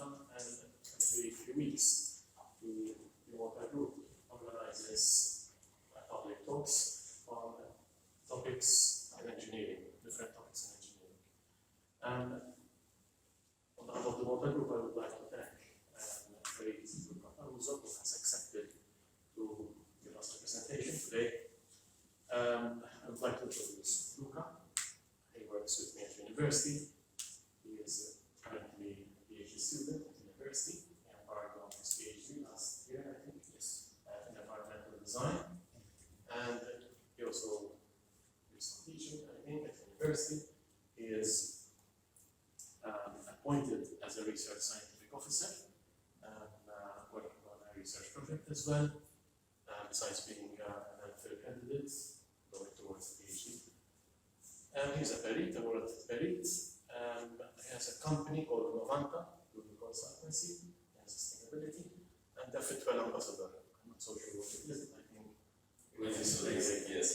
Malta, and every few weeks the Malta group organizes public talks on topics in engineering, different topics in engineering. And on behalf of the Malta group, I would like to thank Luca Caruso, who has accepted to give us the presentation today. I would like to introduce Luca. He works with me at university. He is currently a PhD student at university. He embarked on his PhD last year, I think, yes, in environmental design. And he also does some teaching, I think, at university. He is appointed as a research scientific officer, working on a research project as well, besides being an MPhil candidate going towards the PhD. He's a perito, a world perito. He has a company called Novanta, doing consultancy and sustainability, and Ap and Fitwel Ambassador. I'm not so sure what it is, I think. Yes.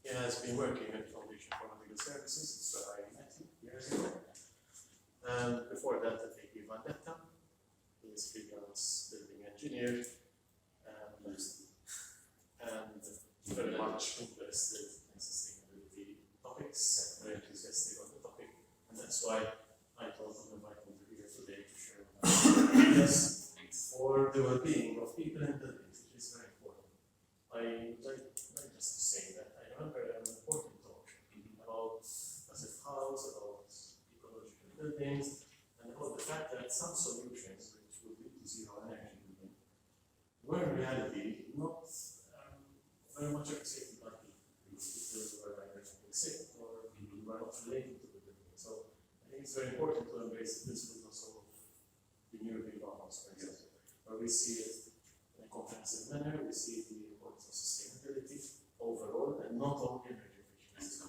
He has been working at the Foundation for Legal Services, it's where I met him years ago. Before that, at AP Vendetta, he is freelance building engineer, and very much interested in sustainability topics, very enthusiastic on the topic, and that's why I thought of inviting him here today to share ideas for the well-being of people and buildings, which is very important. I would like just to say that I remember an important talk about passive house, about ecological buildings, and about the fact that some solutions which would lead to zero energy building were in reality not very much appreciated by people. People were either getting sick or were not related to the building. So I think it's very important to embrace the principles of the European House, for example, where we see it in a comprehensive manner, we see the importance of sustainability overall and not only energy efficiency.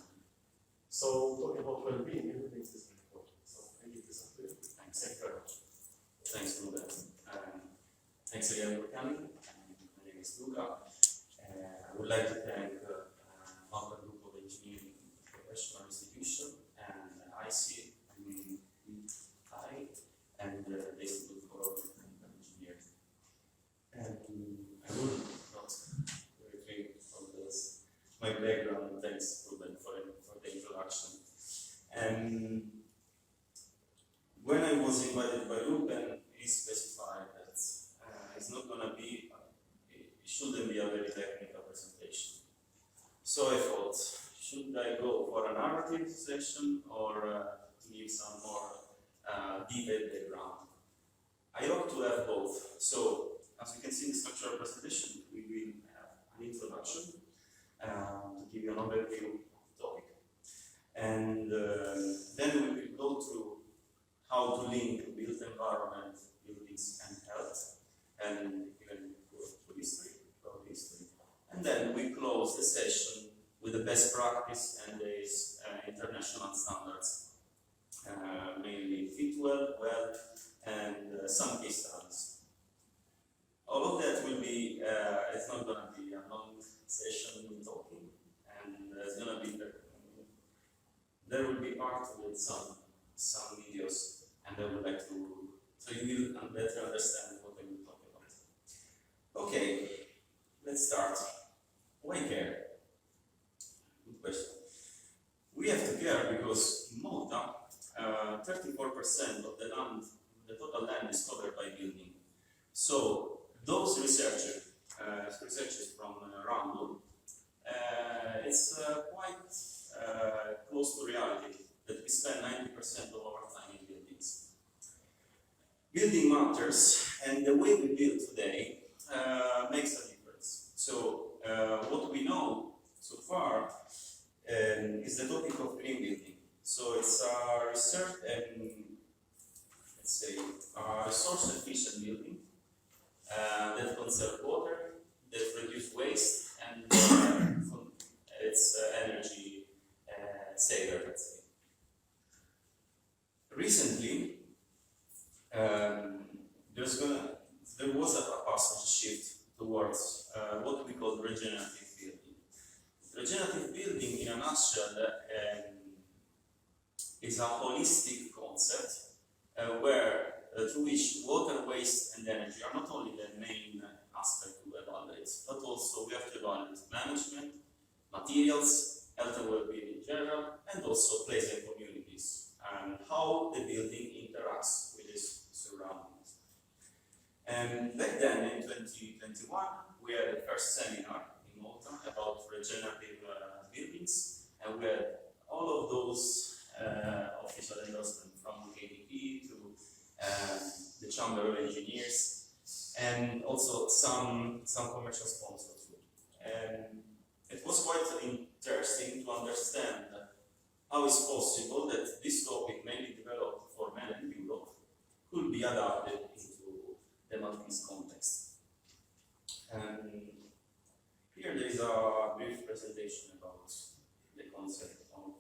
So talking about well-being in buildings is very important. So I give this up to you. Thanks very much. Thanks for that. Thanks again for coming. My name is Luca. I would like to thank Malta Group of Engineering Professional Institution and MGPEI and the Institute for Engineering. And I would not retreat from this, my background, and thanks Ruben for the introduction. When I was invited by Ruben, he specified that it's not going to be, it shouldn't be a very technical presentation. So I thought, should I go for a narrative section or to give some more detailed background? I hope to have both. So, as you can see in the structure of the presentation, we will have an introduction to give you an overview of the topic. And then we will go through how to link built environment, buildings, and health, and even to history. And then we close the session with the best practice and these international standards, mainly Fitwel, and some case studies. All of that will be, it's not going to be a long session talking, and it's going to be, there will be part with some videos, and I would like to, so you will better understand what I will talk about. Okay, let's start. Why care? Good question. We have to care because in Malta, 34% of the land, the total land is covered by building. So those researchers from Randall, it's quite close to reality that we spend 90% of our time in buildings. Building matters, and the way we build today makes a difference. So what we know so far is the topic of green building. So it's a research and let's say a resource efficient building that conserve water, that reduce waste, and it's energy saver, let's say. Recently, there was a passage shift towards what we call regenerative building. Regenerative building, in a nutshell, is a holistic concept through which water, waste, and energy are not only the main aspect to evaluate, but also we have to evaluate management, materials, health and well-being in general, and also place and communities, and how the building interacts with its surroundings. And back then, in 2021, we had the first seminar in Malta about regenerative buildings, and we had all of those official endorsements from KDP to the Chamber of Engineers, and also some commercial sponsors. And it was quite interesting to understand how it's possible that this topic, mainly developed for men in Europe, could be adapted into the Maltese context. And here there is a brief presentation about the concept of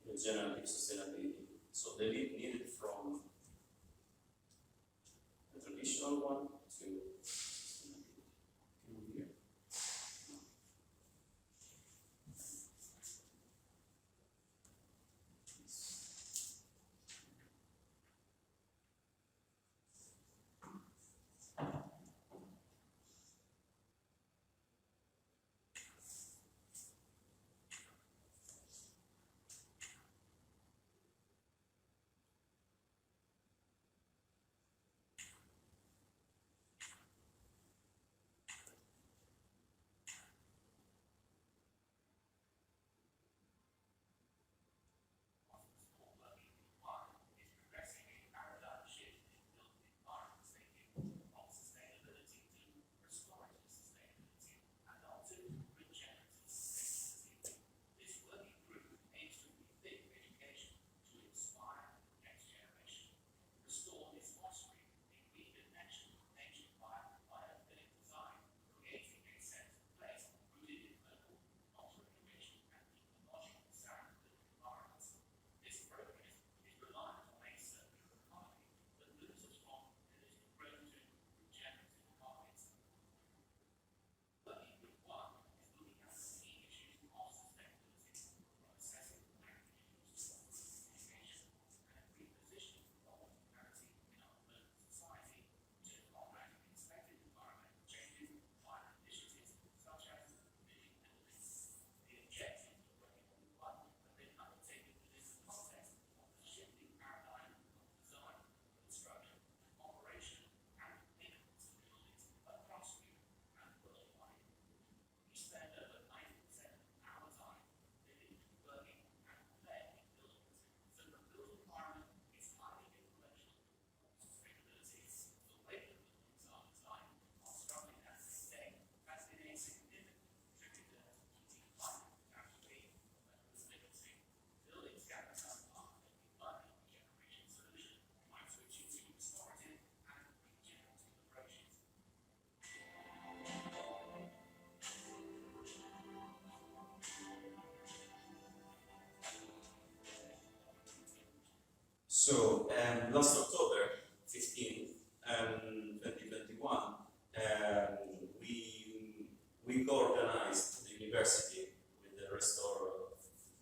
regenerative sustainability. So they needed from the traditional one to here. So, last October 15, 2021, we co-organized the university with the Restore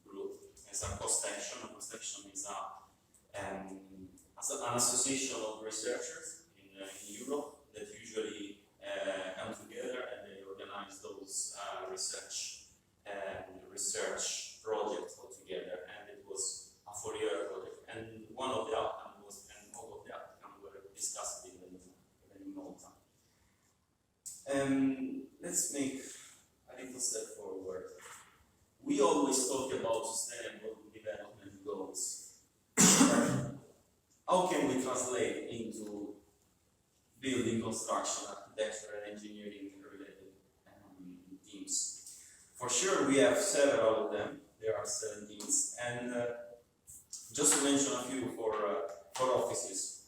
group as a cost action. A cost action is an association of researchers in Europe that usually come together and they organize those research projects all together, and it was a 4-year project. And one of the outcomes was, and all of the outcomes were discussed even in Malta. Let's make a little step forward. We always talk about sustainable development goals. How can we translate into building, construction, architecture, and engineering related teams? For sure, we have several of them. There are 17, and just to mention a few for offices.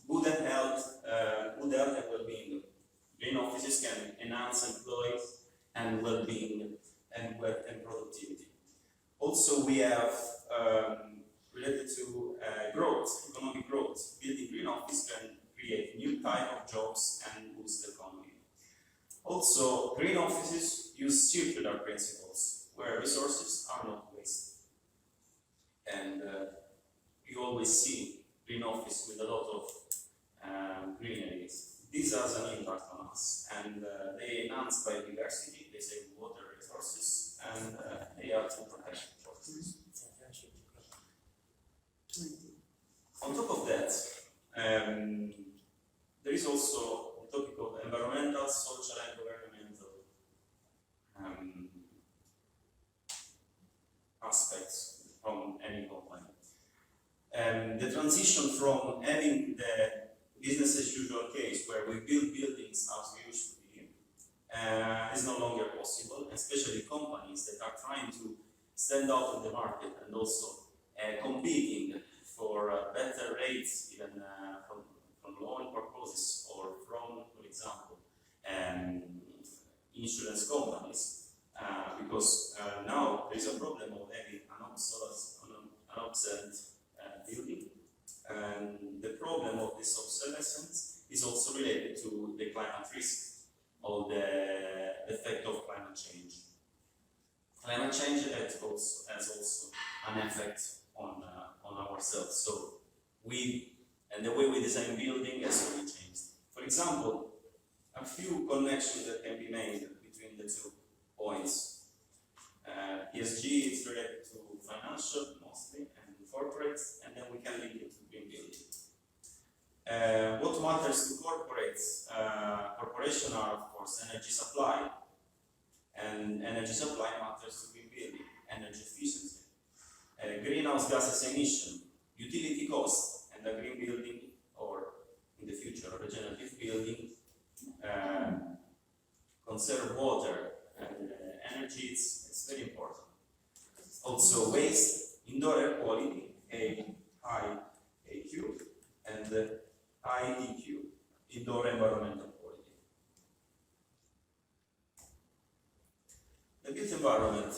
Good health and well-being. Green offices can enhance employees and well-being and productivity. Also, we have related to growth, economic growth. Building green office can create new type of jobs and boost the economy. Also, green offices use circular principles, where resources are not wasted. And right to protection policies. On top of that, there is also the topic of environmental, social, and governmental aspects from any company. The transition from having the business as usual case where we build buildings as we used to be is no longer possible, especially companies that are trying to stand out in the market and also competing for better rates, even from loan purposes or from, for example, insurance companies, because now there is a problem of having an obsolete building, and the problem of this obsolescence is also related to the climate risk or the effect of climate change. Climate change has also an effect on ourselves. So and the way we design building has to be changed. For example, a few connections that can be made between the 2 points. ESG is related to financial mostly and corporate, and then we can link it to green building. What matters to corporations are, of course, energy supply, and energy supply matters to green building, energy efficiency, greenhouse gases emission, utility cost, and a green building, or in the future, a regenerative building, conserve water and energy. It's very important. Also, waste, indoor air quality, high AQ, and high EQ, indoor environmental quality. The built environment.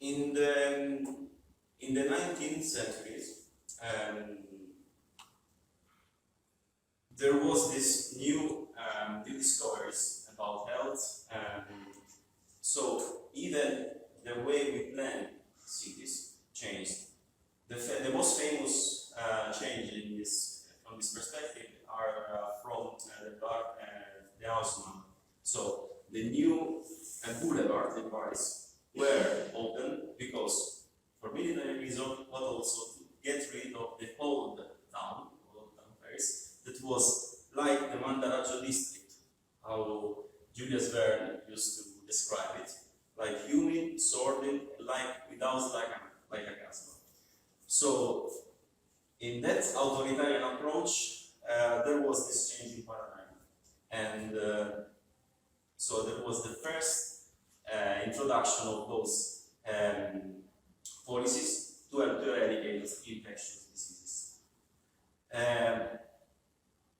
In the 19th centuries, there was this new discoveries about health. So even the way we plan cities changed. The most famous change from this perspective are from the Haussmann. So the new boulevard in Paris were open because for military reasons, but also to get rid of the old town Paris, that was like the Mandaraggio district, how Julius Verne used to describe it, like humid, sordid, like without like a castle. So in that authoritarian approach, there was this change in paradigm, and so there was the first introduction of those policies to help to eradicate infectious diseases.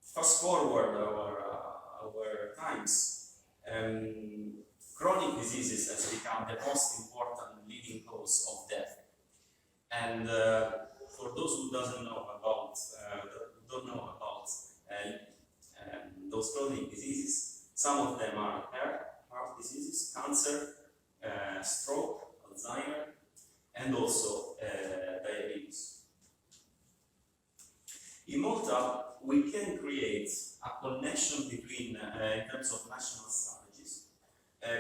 Fast forward our times, chronic diseases has become the most important leading cause of death. And for those who don't know about those chronic diseases, some of them are heart diseases, cancer, stroke, Alzheimer, and also diabetes. In Malta, we can create a connection between, in terms of national strategies,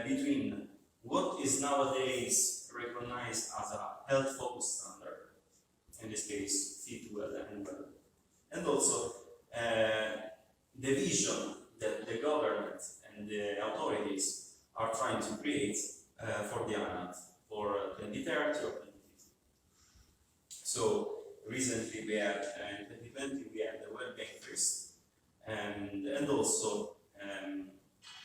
between what is nowadays recognized as a health-focused standard, in this case, Fitwel Ambassador, and also the vision that the government and the authorities are trying to create for the island for 2030 or 2050. So recently we had, in 2020, we had the World Bank first, and also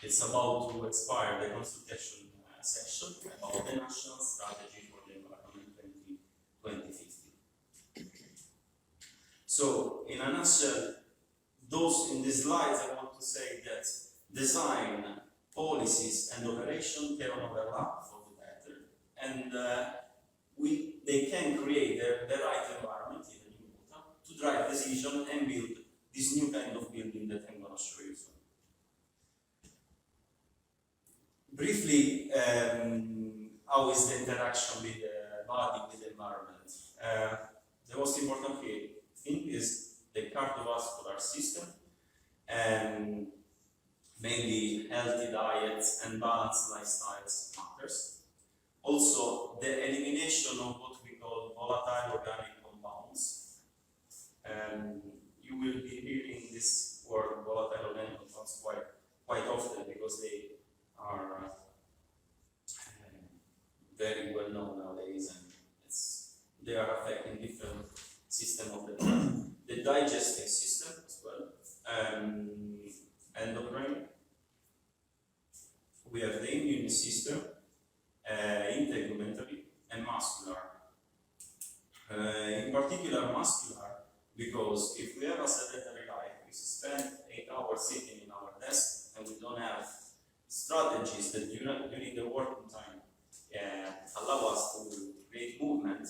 it's about to expire the consultation session about the national strategy for the environment 2050. So in a nutshell, in these slides I want to say that design, policies and operation can overlap for the better, and they can create the right environment even in Malta to drive decision and build this new kind of building that I'm going to show you soon. Briefly, how is the interaction with the body, with the environment? The most important thing is the cardiovascular system, and mainly healthy diets and balanced lifestyles matters. Also, the elimination of what we call volatile organic compounds. You will be hearing this word volatile organic compounds quite often because they are very well known nowadays, and they are affecting different systems of the body. The digestive system as well, endocrine. We have the immune system, integumentary, and muscular. In particular, muscular, because if we have a sedentary life, we spend 8 hours sitting in our desk and we don't have strategies that during the working time allow us to create movement,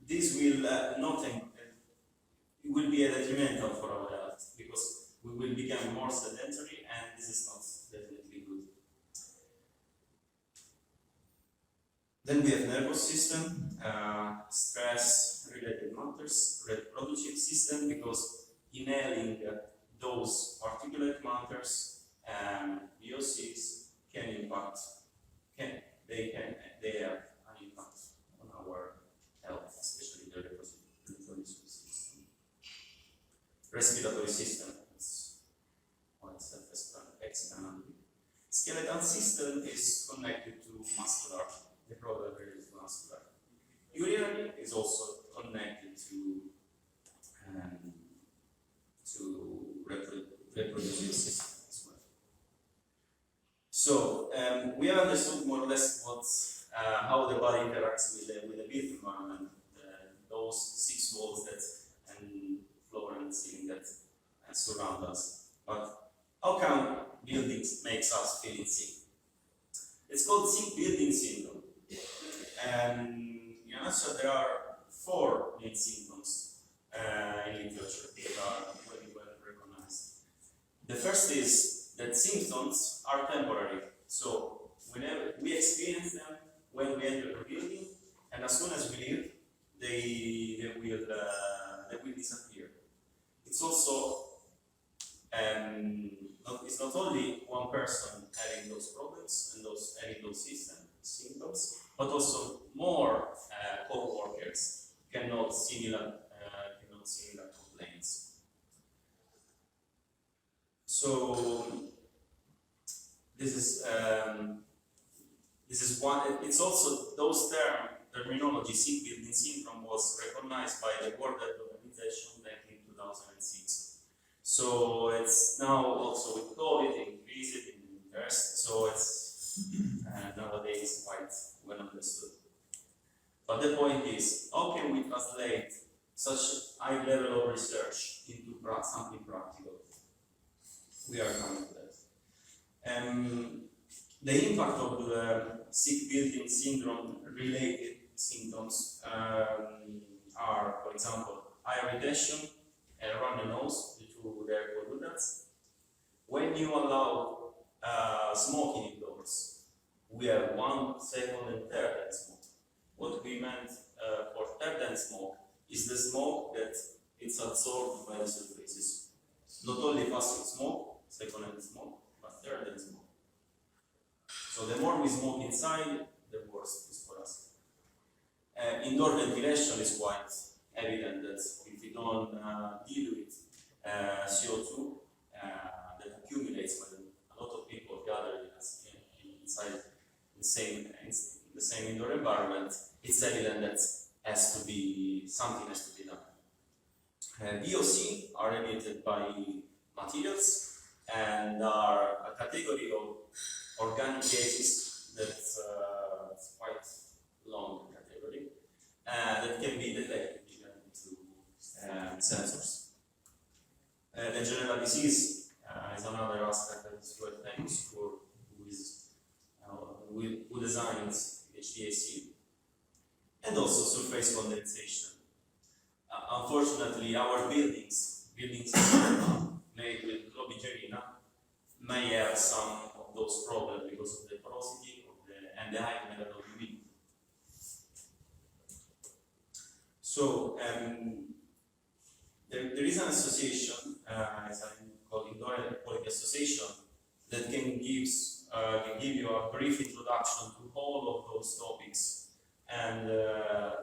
this will it will be detrimental for our health because we will become more sedentary, and this is not definitely good. Then we have nervous system, stress-related matters, reproductive system, because inhaling those particulate matters, VOCs can impact, they have an impact on our health, especially the reproductive system. Respiratory system, it's quite self-explanatory. Skeletal system is connected to muscular. The problem is muscular. Urinary is also connected to reproductive system as well. So we have understood more or less how the body interacts with the built environment, those 6 walls and floor and ceiling that surround us. But how come buildings makes us feel sick? It's called sick building syndrome. In answer, there are 4 main symptoms in literature that are very well recognized. The first is that symptoms are temporary. So whenever we experience them when we enter the building, and as soon as we leave, they will disappear. It's also it's not only one person having those problems and having those symptoms, but also more co-workers can note similar complaints. So this is one. It's also those terminology. Sick building syndrome was recognized by the World Health Organization back in 2006. So it's now also with COVID increased in interest. So it's nowadays quite well understood. But the point is, how can we translate such high level of research into something practical? We are coming to that. The impact of the sick building syndrome related symptoms are, for example, eye retention and runny nose due to their pollutants. When you allow smoking indoors, we have 1, 2nd, and 3rd hand smoke. What we meant for 3rd hand smoke is the smoke that it's absorbed by the surfaces. Not only passive smoke, 2nd hand smoke, but 3rd hand smoke. So the more we smoke inside, the worse it is for us. Indoor ventilation is quite evident that if we don't dilute CO2 that accumulates when a lot of people gather inside the same indoor environment, it's evident that something has to be done. VOC are emitted by materials and are a category of organic gases that's quite long category that can be detected even through sensors. The general disease is another aspect that is quite famous for who designed HVAC, and also surface condensation. Unfortunately, our buildings made with globigerina may have some of those problems because of the porosity and the high level of humidity. So there is an association, as I called Indoor Air Quality Association that can give you a brief introduction to all of those topics and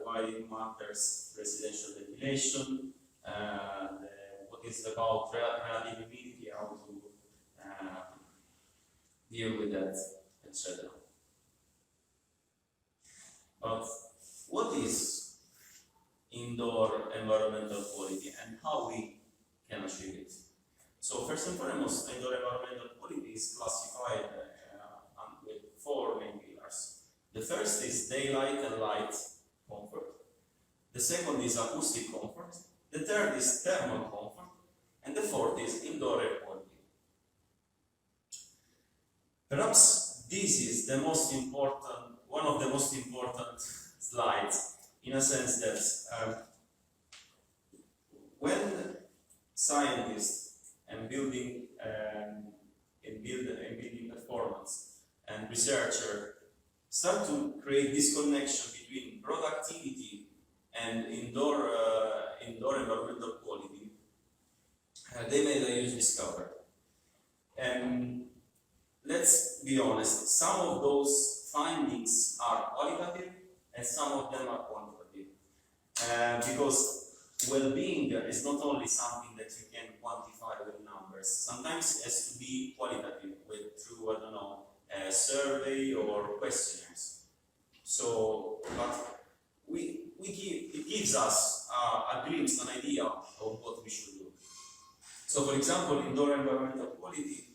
why it matters residential ventilation, what is about relative humidity, how to deal with that, etc. But what is indoor environmental quality and how we can achieve it? So first and foremost, indoor environmental quality is classified with four main pillars. The first is daylight and light comfort. The second is acoustic comfort. The third is thermal comfort. And the fourth is indoor air quality. Perhaps this is the most important, one of the most important slides, in a sense that when scientists and building performance and researcher start to create this connection between productivity and indoor environmental quality, they made a huge discovery. And let's be honest, some of those findings are qualitative and some of them are quantitative. Because well-being is not only something that you can quantify with numbers. Sometimes it has to be qualitative through, I don't know, a survey or questionnaires. So, but it gives us a glimpse, an idea of what we should do. So, for example, indoor environmental quality,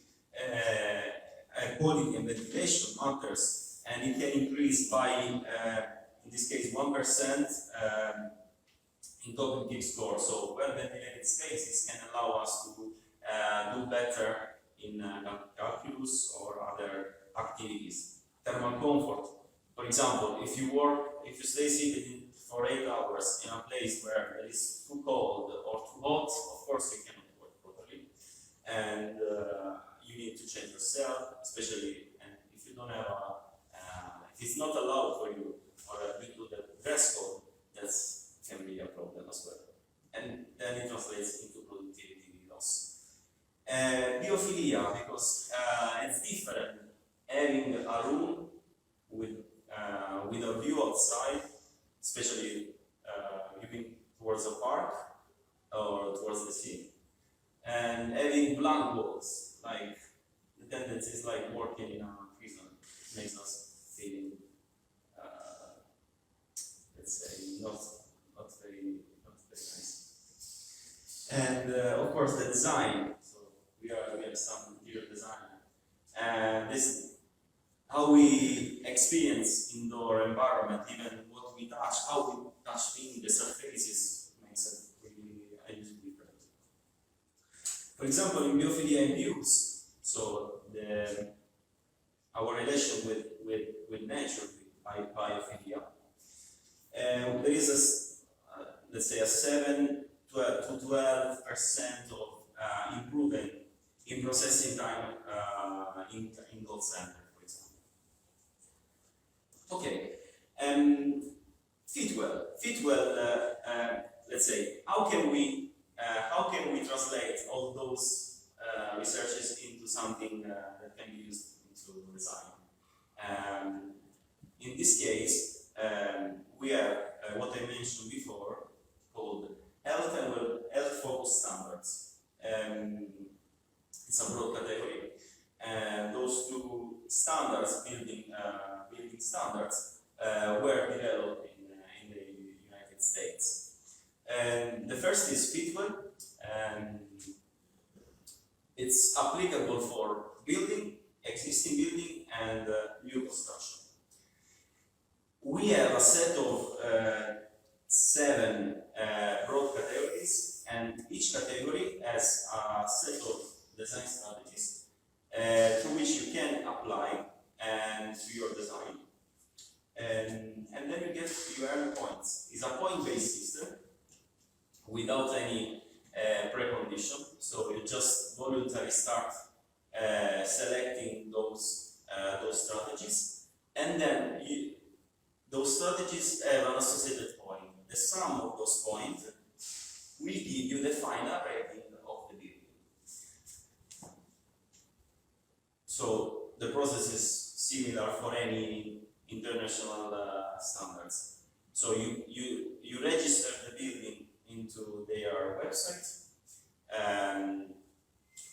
quality and ventilation matters, and it can increase by, in this case, 1% in cognitive score. So, well-ventilated spaces can allow us to do better in calculus or other activities. Thermal comfort, for example, if you stay seated for 8 hours in a place where it is too cold or too hot, of course you cannot work properly, and you need to change yourself, especially if you don't have if it's not allowed for you or due to the dress code, that can be a problem as well, and then it translates into productivity loss. Biophilia, because it's different having a room with a view outside, especially looking towards a park or towards the sea, and having blank walls, like the tendency is like working in a prison, makes us feeling, let's say, not very nice. And of course the design. We have some interior design, and this how we experience indoor environment, even what we touch, how we touch things, the surfaces makes it really a huge difference. For example, in biophilia and views, so our relation with nature, by biophilia, there is let's say a 7 to 12% of improvement in processing time in call center, for example. Okay, Fitwel, let's say, how can we translate all those researches into something that can be used into design? In this case, we have what I mentioned before, called health-focused standards. It's a broad category, and those two standards, building standards, were developed in the United States. And the first is Fitwel, and it's applicable for existing building, and new construction. We have a set of 7 broad categories, and each category has a set of design strategies to which you can apply and to your design. And then you earn points. It's a point-based system without any precondition, so you just voluntarily start selecting those strategies, and then those strategies have an associated point. The sum of those points will give you the final rating of the building. So the process is similar for any international standards. So you register the building into their website.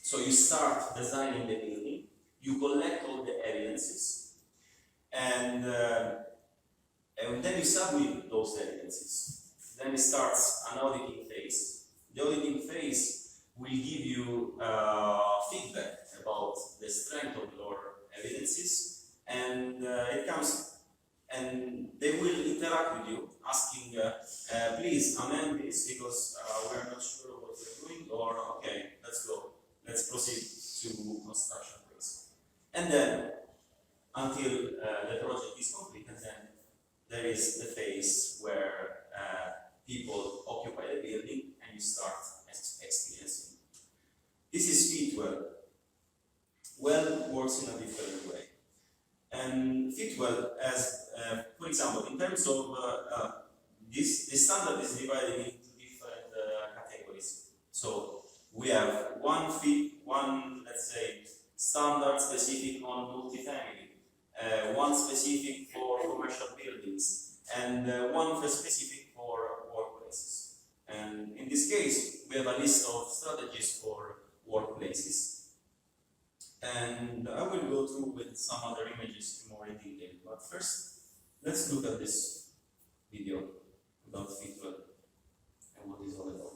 So you start designing the building, you collect all the evidences, and then you submit those evidences. Then it starts an auditing phase. The auditing phase will give you feedback about the strength of your evidences, and it comes, and they will interact with you, asking, please amend this because we are not sure what we're doing, or okay, let's go, let's proceed to construction phase. And then, until the project is complete, and then there is the phase where people occupy the building and you start experiencing. This is Fitwel. Well works in a different way. And Fitwel, as for example, in terms of this standard is divided into different categories. So we have one, let's say, standard specific on multifamily, one specific for commercial buildings, and one for specific for workplaces. And in this case, we have a list of strategies for workplaces. And I will go through with some other images more in detail. But first, let's look at this video about Fitwel and what it's all about.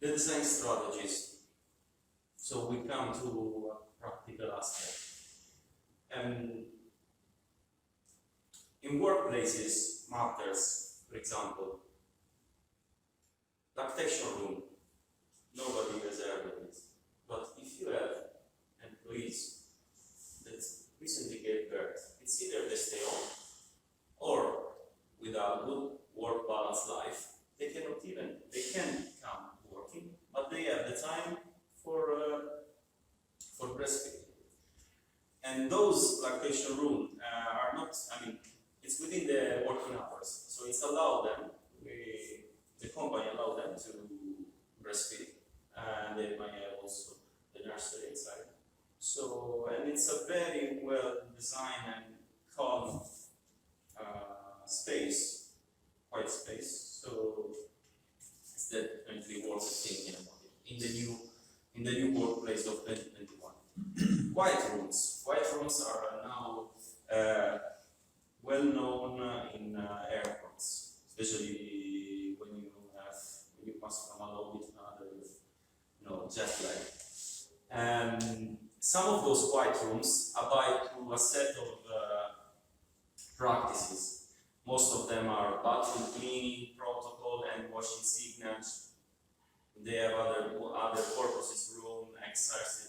The design strategies. So we come to a practical aspect. In workplaces matters, for example, lactation room. Nobody has heard of it. But if you have employees that recently gave birth, it's either they stay home or with a good work-balance life, they can come working, but they have the time for breastfeeding. And those lactation rooms are not, it's within the working hours, so it's allowed them, the company allowed them to breastfeed, and they might have also the nursery inside. So, and it's a very well designed and calm space, quiet space, so it's definitely worth thinking about it in the new workplace of 2021. Quiet rooms are now well known in airports, especially when you pass from a lobby to another with jet lag. And some of those quiet rooms abide to a set of practices. Most of them are bathroom cleaning protocol and washing signals. They have other purposes, room, exercise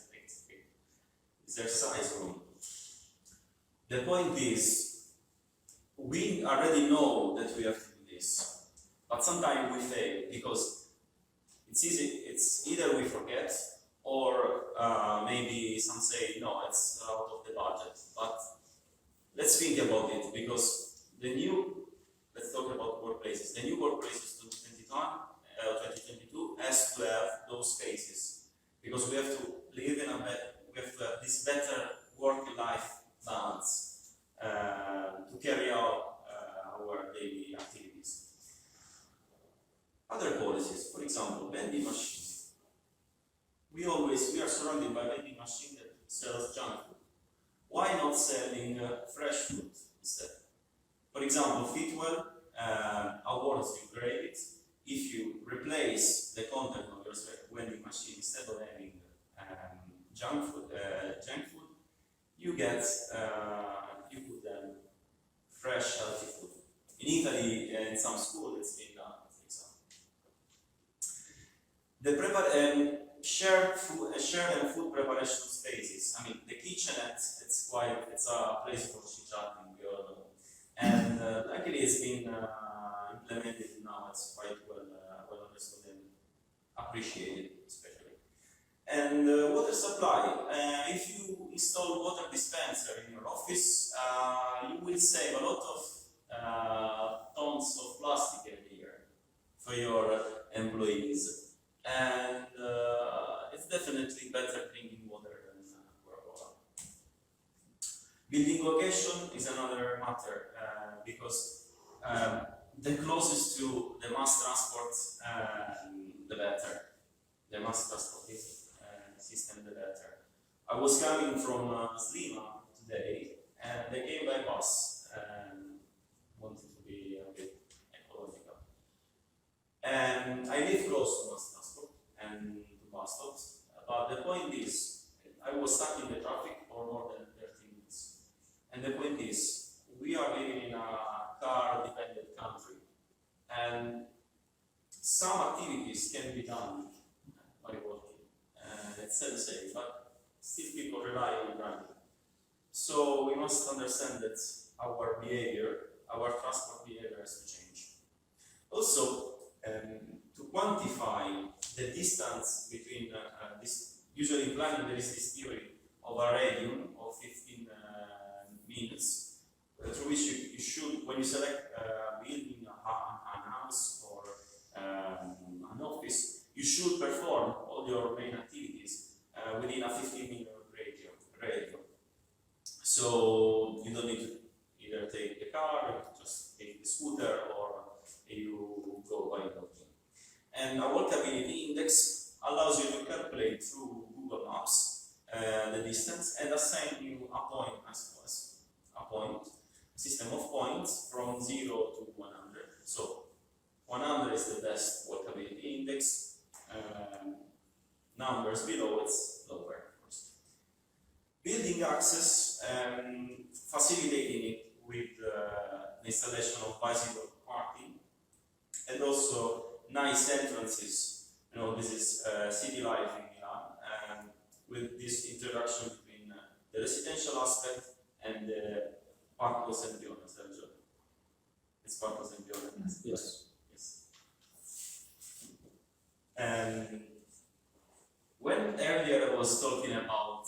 room. The point is, we already know that we have to do this, but sometimes we fail because it's easy. It's either we forget, or maybe some say no, it's out of the budget. But let's think about it, because let's talk about workplaces. The new workplaces 2022 has to have those spaces, because we have to live we have to have this better work-life plants to carry out our daily activities. Other policies, for example, vending machines. We are surrounded by vending machines that sells junk food. Why not selling fresh food instead? For example, Fitwel awards you credit if you replace the content of your vending machine instead of having junk food. You get you put them fresh, healthy food. In Italy, in some schools, it's being done, for example. The shared and food preparation spaces. I mean, the kitchenette, it's a place for chit-chatting, we all know. And luckily it's been implemented now, it's quite well understood and appreciated, especially. And water supply. If you install water dispenser in your office, you will save a lot of tons of plastic every year for your employees. And it's definitely better drinking water than water. Building location is another matter because the closest to the mass transport, the better. The mass transport system, the better. I was coming from Slima today, and they came by bus and wanted to be a bit ecological. And I live close to mass transport and to bus stops, but the point is, I was stuck in the traffic for more than 30 minutes. And the point is, we are living in a car-dependent country, and some activities can be done by walking. It's sad to say, but still people rely on driving. So we must understand that our behavior, our transport behavior has to change. Also, to quantify the distance between usually in planning there is this theory of a radius of 15 minutes, through which you should, when you select a building, an house or an office, you should perform all your main activities within a 15-minute radio. So you don't need to either take the car, you just take the scooter, or you go by walking. And a walkability index allows you to calculate through Google Maps the distance and assign you a point as a system of points from 0 to 100. So 100 is the best walkability index. Numbers below it's lower, of course. Building access, facilitating it with the installation of bicycle parking, and also nice entrances. You know, this is city life in Milan, with this interaction between the residential aspect and the Parco Sempione. It's Parco Sempione. Yes. When earlier I was talking about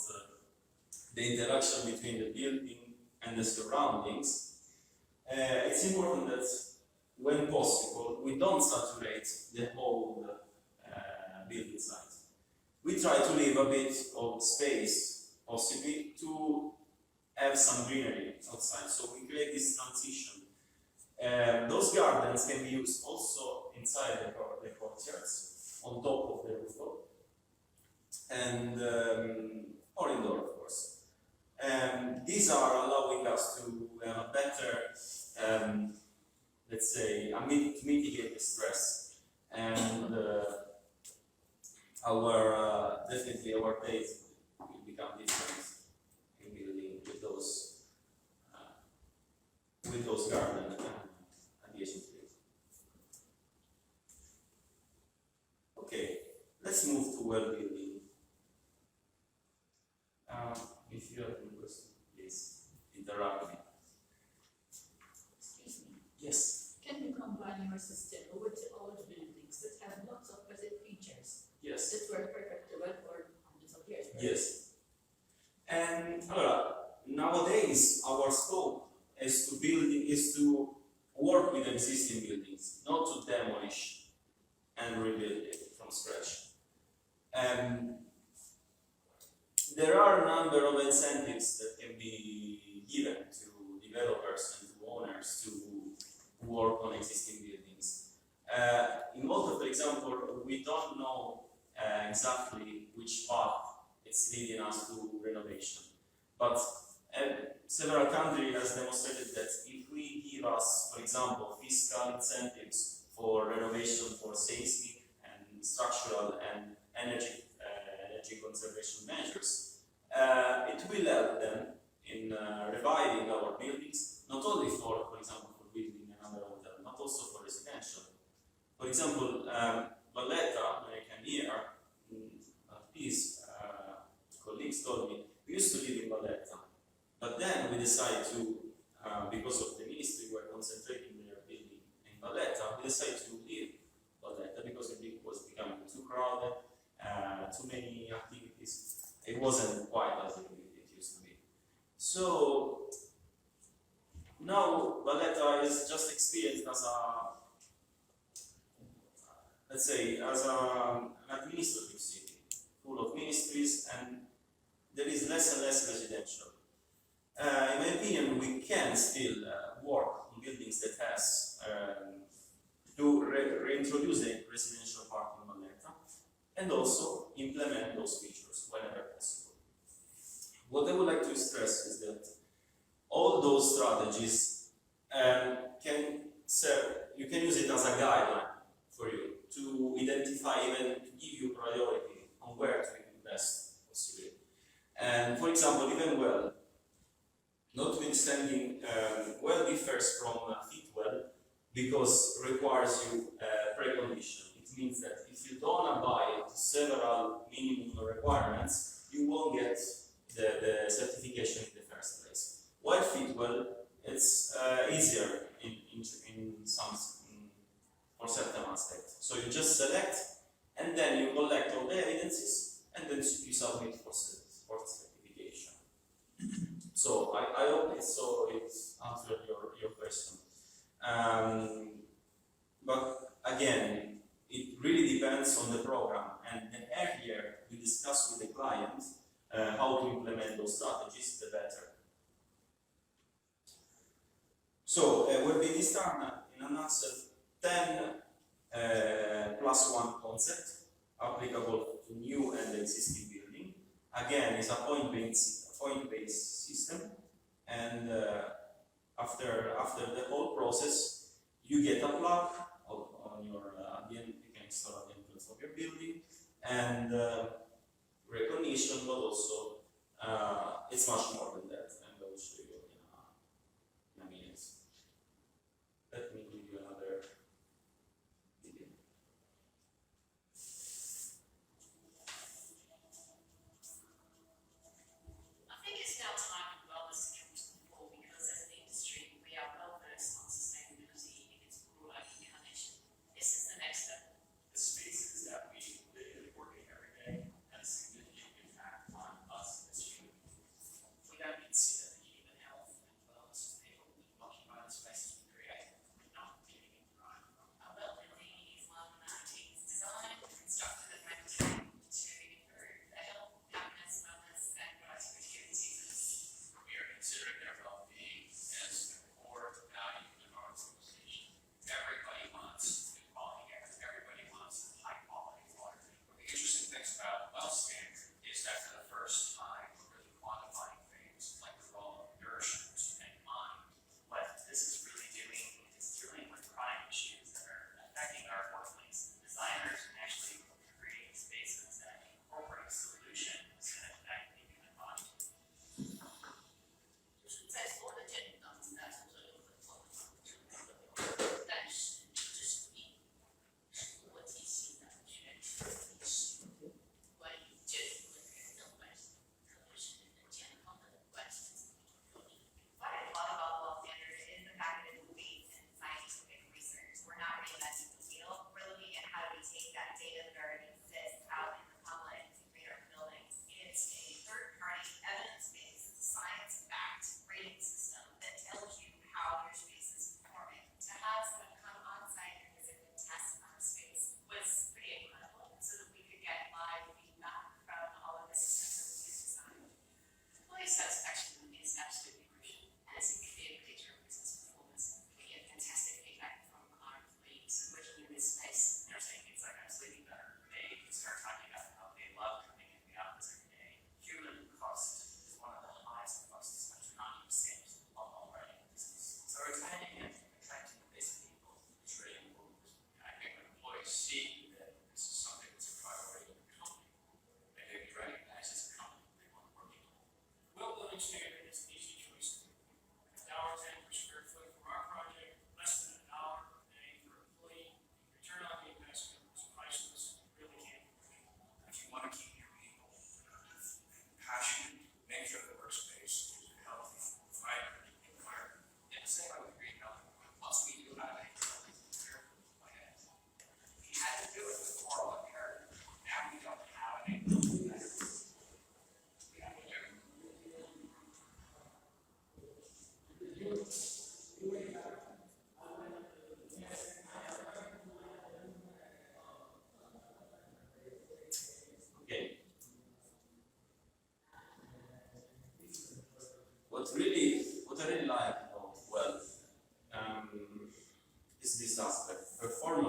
the interaction between the building and the surroundings, it's important that when possible we don't saturate the whole building site. We try to leave a bit of space, possibly, to have some greenery outside, so we create this transition. Those gardens can be used also inside the courtyards, on top of the rooftop, and or indoor, of course. These are allowing us to have a better, let's say, to mitigate the stress, and definitely our days will become different in building with those gardens adjacent to it. Okay, let's move to well-being. If you have any question, please interrupt me. Excuse me. Yes. Can you combine your system with old buildings that have lots of basic features Yes. that were perfected well for hundreds of years? Right? Yes. And nowadays our scope is to work with existing buildings, not to demolish and rebuild it from scratch. There are a number of incentives that can be given to developers and to owners to work on existing buildings. In Malta, for example, we don't know exactly which path it's leading us to renovation. But several countries has demonstrated that if we give us, for example, fiscal incentives for renovation for seismic and structural and energy conservation measures, it will help them in reviving our buildings, not only for example, for building another hotel, but also for residential. For example, Valletta, when I came here, these colleagues told me, we used to live in Valletta, but then we decided to, because of the ministry were concentrating their building in Valletta, we decided to leave Valletta because it was becoming too crowded, too many activities. It wasn't quite as it used to be. So now Valletta is just experienced as a, let's say, as an administrative city, full of ministries, and there is less and less residential. In my opinion, we can still work on buildings that has to reintroduce the residential part in Valletta, and also implement those features whenever possible. What I would like to stress is that all those strategies can serve, you can use it as a guideline for you to identify, even to give you priority on where to invest possibly. And for example, even well, notwithstanding, well differs from Fitwel because requires you precondition. It means that if you don't abide to several minimum requirements, you won't get the certification in the first place. While Fitwel, it's easier in some for certain aspects. So you just select, and then you collect all the evidences, and then you submit for certification. So I hope it's answered your question. But again, it really depends on the program, and the earlier we discuss with the client how to implement those strategies, the better. So we'll be this time in a nutshell 10 plus 1 concept applicable to new and existing building. Again, it's a point-based system, and after the whole process, you get a plug on your at the end. You can install at the entrance of your building, and recognition, but also it's much more than that, and I will show you in a minute. Let me give you another video. I think it's now time for wellness comes to the fore because as an industry we are well versed on sustainability in its broader incarnation. This is the next step. The spaces that we live and work in every day have a significant impact on us as humans. We don't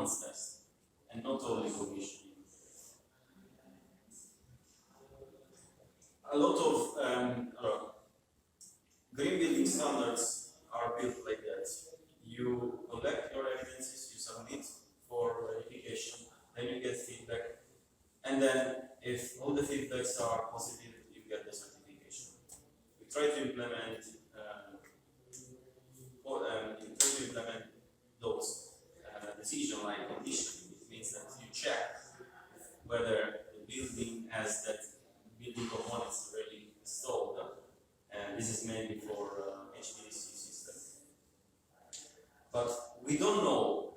performance test, and not only commissioning. A lot of green building standards are built like that. You collect your evidences, you submit for verification, then you get feedback, and then if all the feedbacks are positive, you get the certification. We try to implement those decision-like conditioning. It means that you check whether the building has that building components already installed, and this is mainly for HVAC system. But we don't know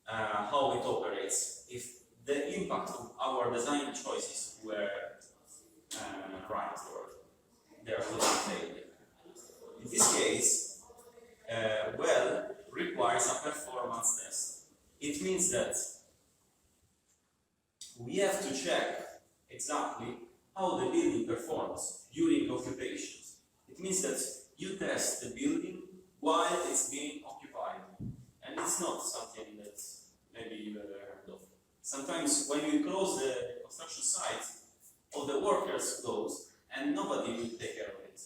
how it operates, if the impact of our design choices were right or they are totally failed. In this case, well requires a performance test. It means that we have to check exactly how the building performs during occupation. It means that you test the building while it's being occupied. And it's not something that maybe you've ever heard of. Sometimes when you close the construction site, all the workers close and nobody will take care of it.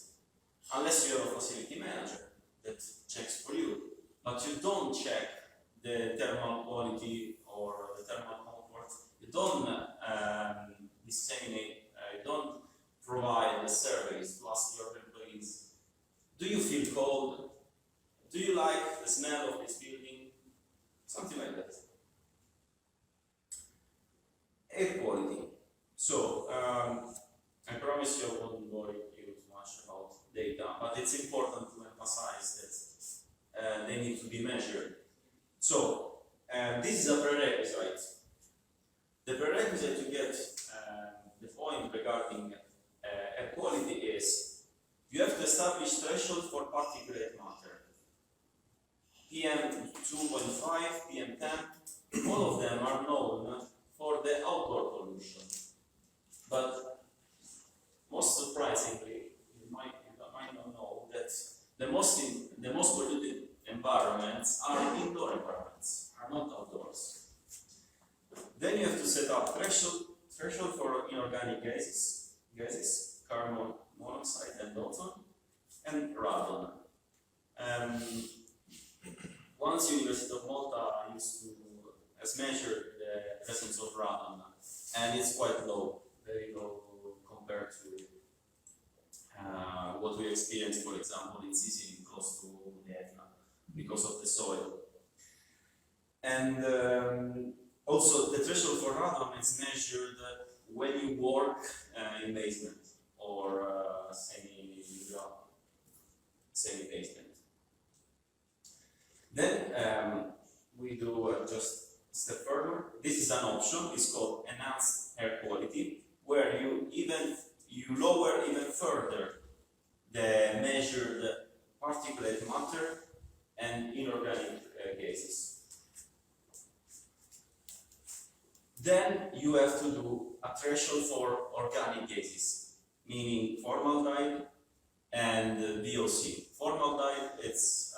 Unless you have a facility manager that checks for you. But you don't check the thermal quality or the thermal comfort. You don't disseminate, you don't provide the surveys to ask your employees, do you feel cold? Do you like the smell of this building? Something like that. Air quality. So, I promise you I won't bore you too much about data, but it's important to emphasize that they need to be measured. So, this is a prerequisite. The prerequisite to get the point regarding air quality is you have to establish threshold for particulate matter. PM 2.5, PM 10, all of them are known for the outdoor pollution. But most surprisingly, you might not know that the most polluted environments are indoor environments, are not outdoors. Then you have to set up threshold for inorganic gases, carbon monoxide and ozone, and radon. Once University of Malta has measured the presence of radon, and it's quite low, very low compared to what we experience, for example, in Sicily, close to the Etna, because of the soil. And also, the threshold for radon is measured when you work in basement or semi-basement. Then we do just a step further. This is an option. It's called enhanced air quality, where you lower even further the measured particulate matter and inorganic gases. Then you have to do a threshold for organic gases, meaning formaldehyde and VOC. Formaldehyde, it's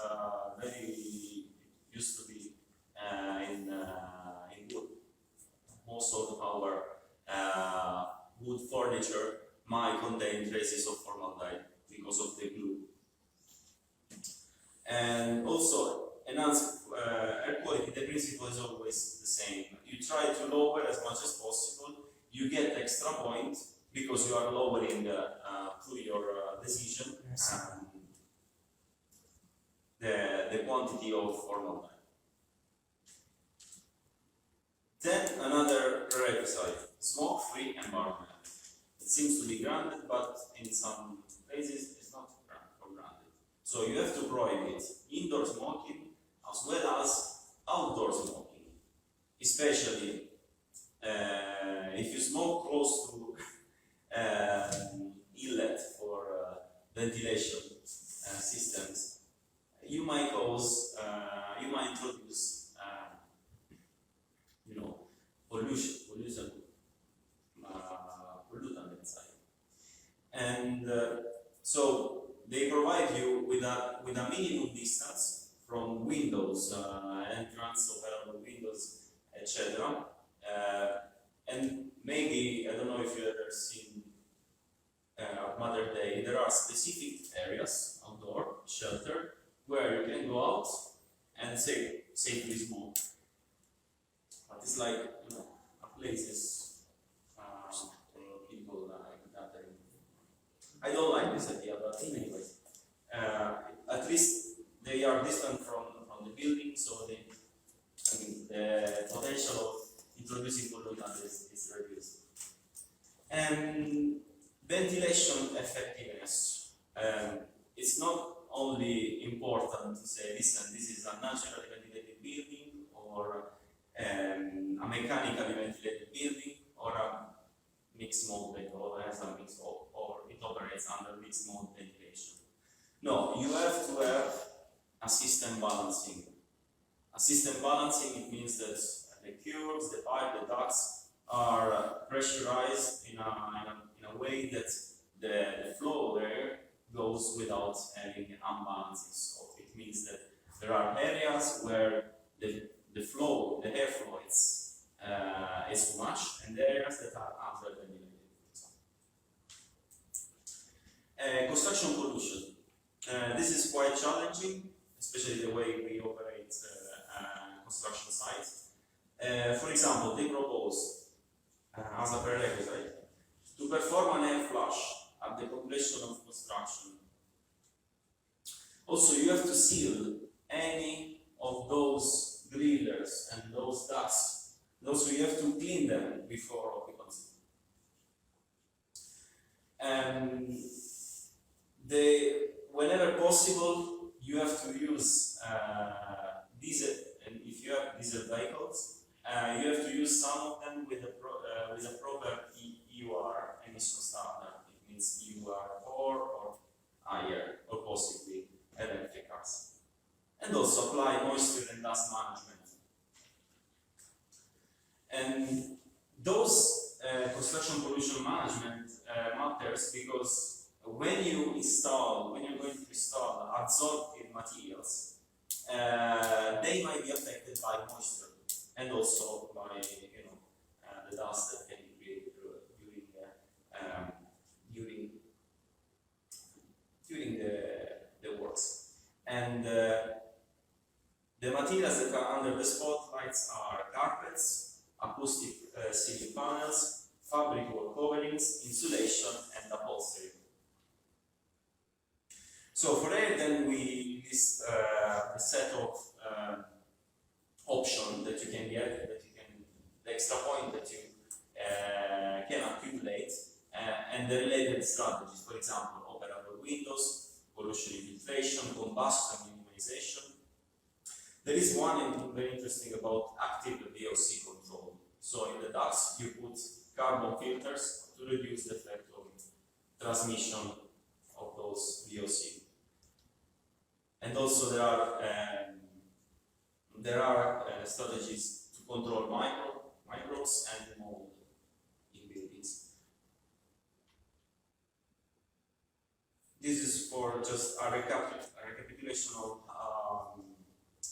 used to be in wood. Most of our wood furniture might contain traces of formaldehyde because of the glue. And also, enhanced air quality, the principle is always the same. You try to lower as much as possible, you get extra point because you are lowering through your decision the quantity of formaldehyde. Then another prerequisite, smoke-free environment. It seems to be granted, but in some places it's not granted. So you have to prohibit indoor smoking as well as outdoor smoking, especially if you smoke close to inlet for ventilation systems, you might introduce pollutant inside. And so they provide you with a minimum distance from windows, entrance of available windows etc. And maybe, I don't know if you ever seen Mother Day, there are specific areas, outdoor, shelter, where you can go out and safely smoke. But it's like, you know, a places for people gathering. I don't like this idea, but anyway, at least they are distant from the building, so they, I mean, the potential of introducing pollutant is reduced. And ventilation effectiveness. It's not only important to say, listen, this is a naturally ventilated building, or a mechanically ventilated building, or a mixed mode, or has a mixed mode, or it operates under mixed mode ventilation. No, you have to have a system balancing. A system balancing, it means that the curves, the pipe, the ducts are pressurized in a way that the flow of air goes without having unbalances. So it means that there are areas where the flow, the airflow is too much, and areas that are underventilated, for example. Construction pollution. This is quite challenging, especially the way we operate construction sites. For example, they propose as a prerequisite to perform an air flush at the completion of construction. Also, you have to seal any of those grillers and those ducts, and also you have to clean them before occupancy. Whenever possible, you have to use diesel, and if you have diesel vehicles, you have to use some of them with a proper EUR emission standard. It means EUR 4 or higher, or possibly electric cars. And also apply moisture and dust management. And those construction pollution management matters because when you're going to install adsorptive materials, they might be affected by moisture and also by the dust that can be created during the works. And the materials that are under the spotlights are carpets, acoustic ceiling panels, fabric wall coverings, insulation, and upholstery. So for air, then we list a set of options that you can get, the extra point that you can accumulate, and the related strategies. For example, operable windows, pollution infiltration, combustion minimization. There is one very interesting about active VOC control. So in the ducts, you put carbon filters to reduce the effect of transmission of those VOC. And also there are strategies to control microbes and mold in buildings. This is for just a recapitulation of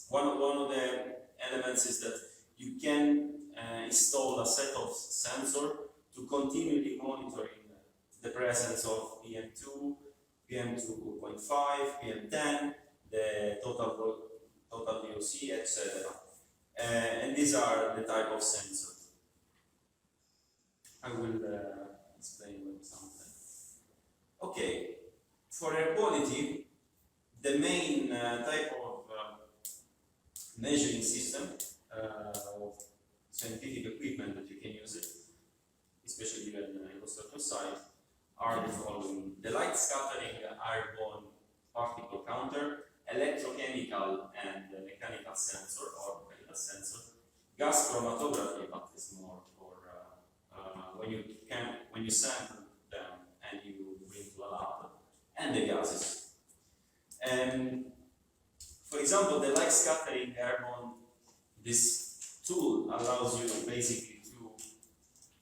one of the elements is that you can install a set of sensors to continually monitoring the presence of PM2, PM2.5, PM10, the total VOC, etc. And these are the type of sensors. I will explain with something. Okay, for air quality, the main type of measuring system of scientific equipment that you can use it, especially even in construction site, are the following: the light scattering airborne particle counter, electrochemical and mechanical sensor or mechanical sensor, gas chromatography, but it's more for when you sample them and you bring to a lab, and the gases. And for example, the light scattering airborne, this tool allows you basically to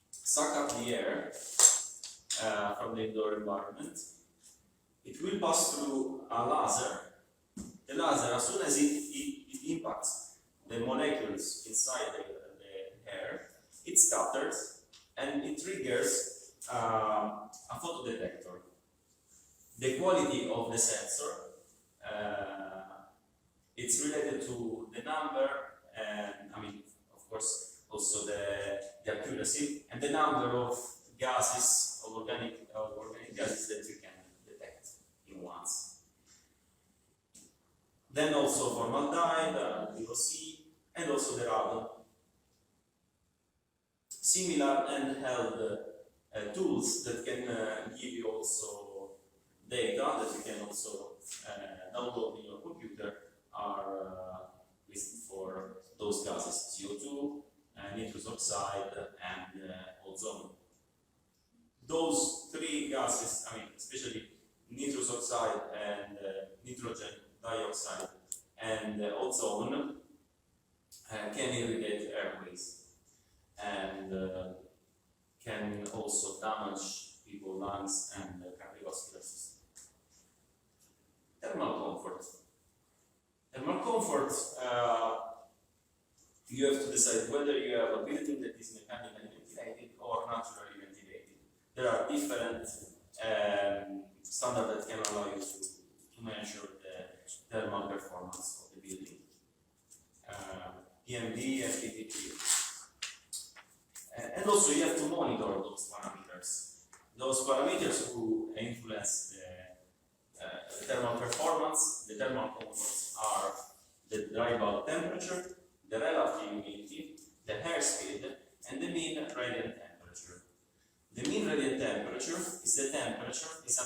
suck up the air from the indoor environment. It will pass through a laser. The laser, as soon as it impacts the molecules inside air, it scatters and it triggers a photodetector. The quality of the sensor, it's related to the number and, I mean, of course, also the accuracy and the number of gases, of organic gases that you can detect in once. Then also formaldehyde, VOC, and also the radon. Similar handheld tools that can give you also data that you can also download in your computer are listed for those gases, CO2, nitrous oxide, and ozone. Those three gases, I mean, especially nitrous oxide and nitrogen dioxide and ozone, can irrigate airways and can also damage people's lungs and cardiovascular system. Thermal comfort. Thermal comfort, you have to decide whether you have a building that is mechanically ventilated or naturally ventilated. There are different standards that can allow you to measure the thermal performance of the building. PMD and PPP. And also you have to monitor those parameters. Those parameters who influence the thermal performance, the thermal comforts are the dry bulb temperature, the relative humidity, the airspeed, and the mean radiant temperature. The mean radiant temperature is the temperature, is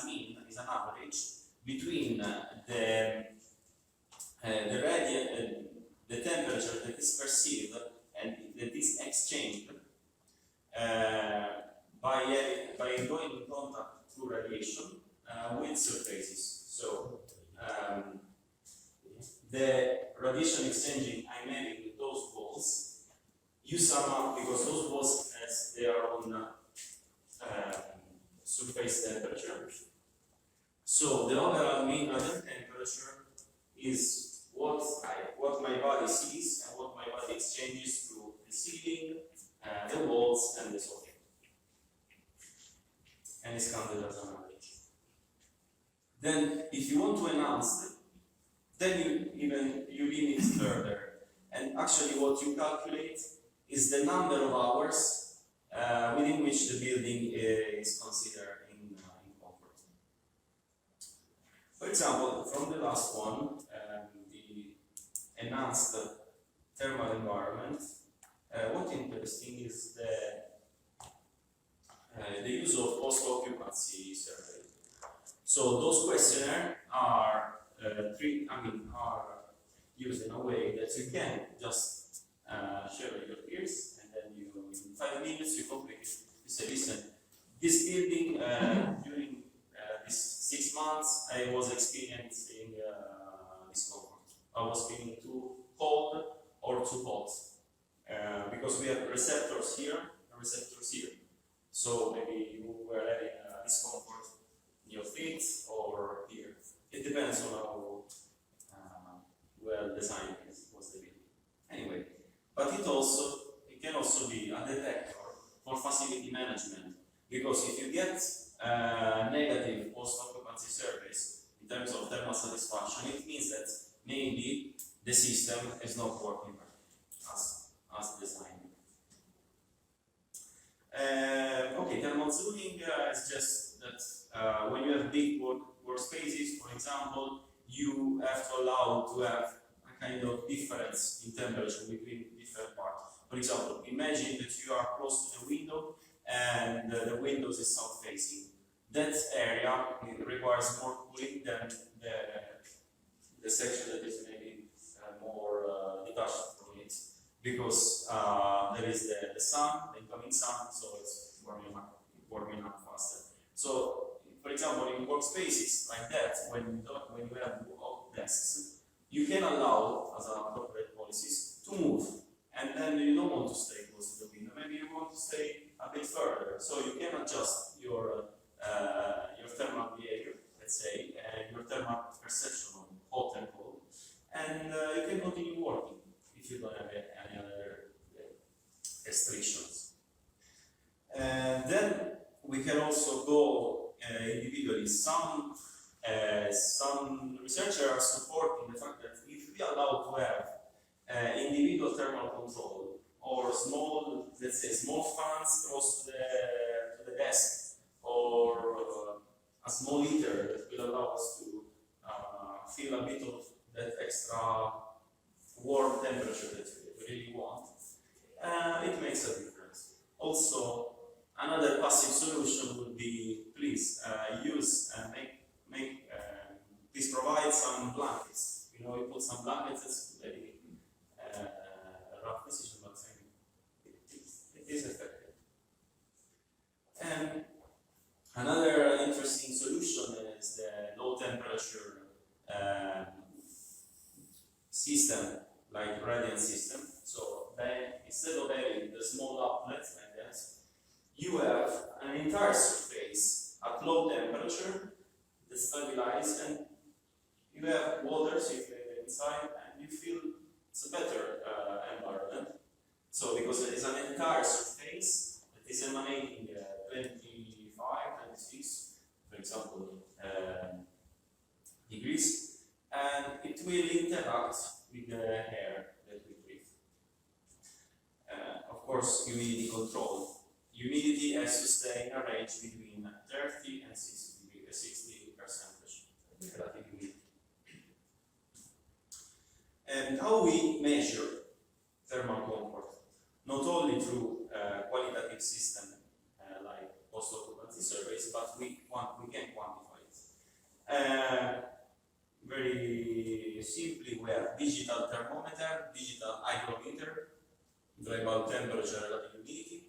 an average between the temperature that is perceived and that is exchanged by going in contact through radiation with surfaces. So the radiation exchanging I'm having with those walls, you sum up because those walls has their own surface temperature. So the overall mean radiant temperature is what my body sees and what my body exchanges through the ceiling, the walls, and the soffit. And it's counted as an average. Then, if you want to enhance it, then you limit further. And actually, what you calculate is the number of hours within which the building is considered in comfort. For example, from the last one, the enhanced thermal environment, what's interesting is the use of post-occupancy survey. So those questionnaires are are used in a way that you can just share with your peers, and then you, in 5 minutes, you complete it. You say, listen, this building during these 6 months, I was experiencing discomfort. I was feeling too cold or too hot, because we have receptors here and receptors here. So maybe you were having discomfort in your feet or here. It depends on how well designed was the building. Anyway, but it can also be a detector for facility management, because if you get negative post-occupancy surveys in terms of thermal satisfaction, it means that maybe the system is not working as designed. Okay, thermal zoning is just that when you have big workspaces, for example, you have to allow to have a kind of difference in temperature between different parts. For example, imagine that you are close to the window and the window is south facing. That area requires more cooling than the section that is maybe more detached from it, because there is the sun, the incoming sun, so it's warming up faster. So, for example, in workspaces like that, when you have desks, you can allow, as a corporate policies, to move, and then you don't want to stay close to the window. Maybe you want to stay a bit further, so you can adjust your thermal behavior, let's say, and your thermal perception of hot and cold, and you can continue working if you don't have any other restrictions. And then we can also go individually. Some researchers are supporting the fact that if we allow to have individual thermal control or small, let's say, small fans close to the desk, or a small heater that will allow us to feel a bit of that extra warm temperature that we really want, it makes a difference. Also, another passive solution would be please use and please provide some blankets. You know, you put some blankets. It's very a rough decision, but it is effective. And another interesting solution is the low temperature system, like radiant system. So instead of having the small outlets like that, you have an entire surface at low temperature that stabilizes, and you have water circulating inside, and you feel it's a better environment. So because it is an entire surface that is emanating 25, 26, for example, degrees, and it will interact with the air that we breathe. Of course, humidity control. Humidity has to stay in a range between 30 and 60% relative humidity. And how we measure thermal comfort? Not only through qualitative system like post-occupancy surveys, but we can quantify it. Very simply, we have digital thermometer, digital hygrometer, global temperature, relative humidity,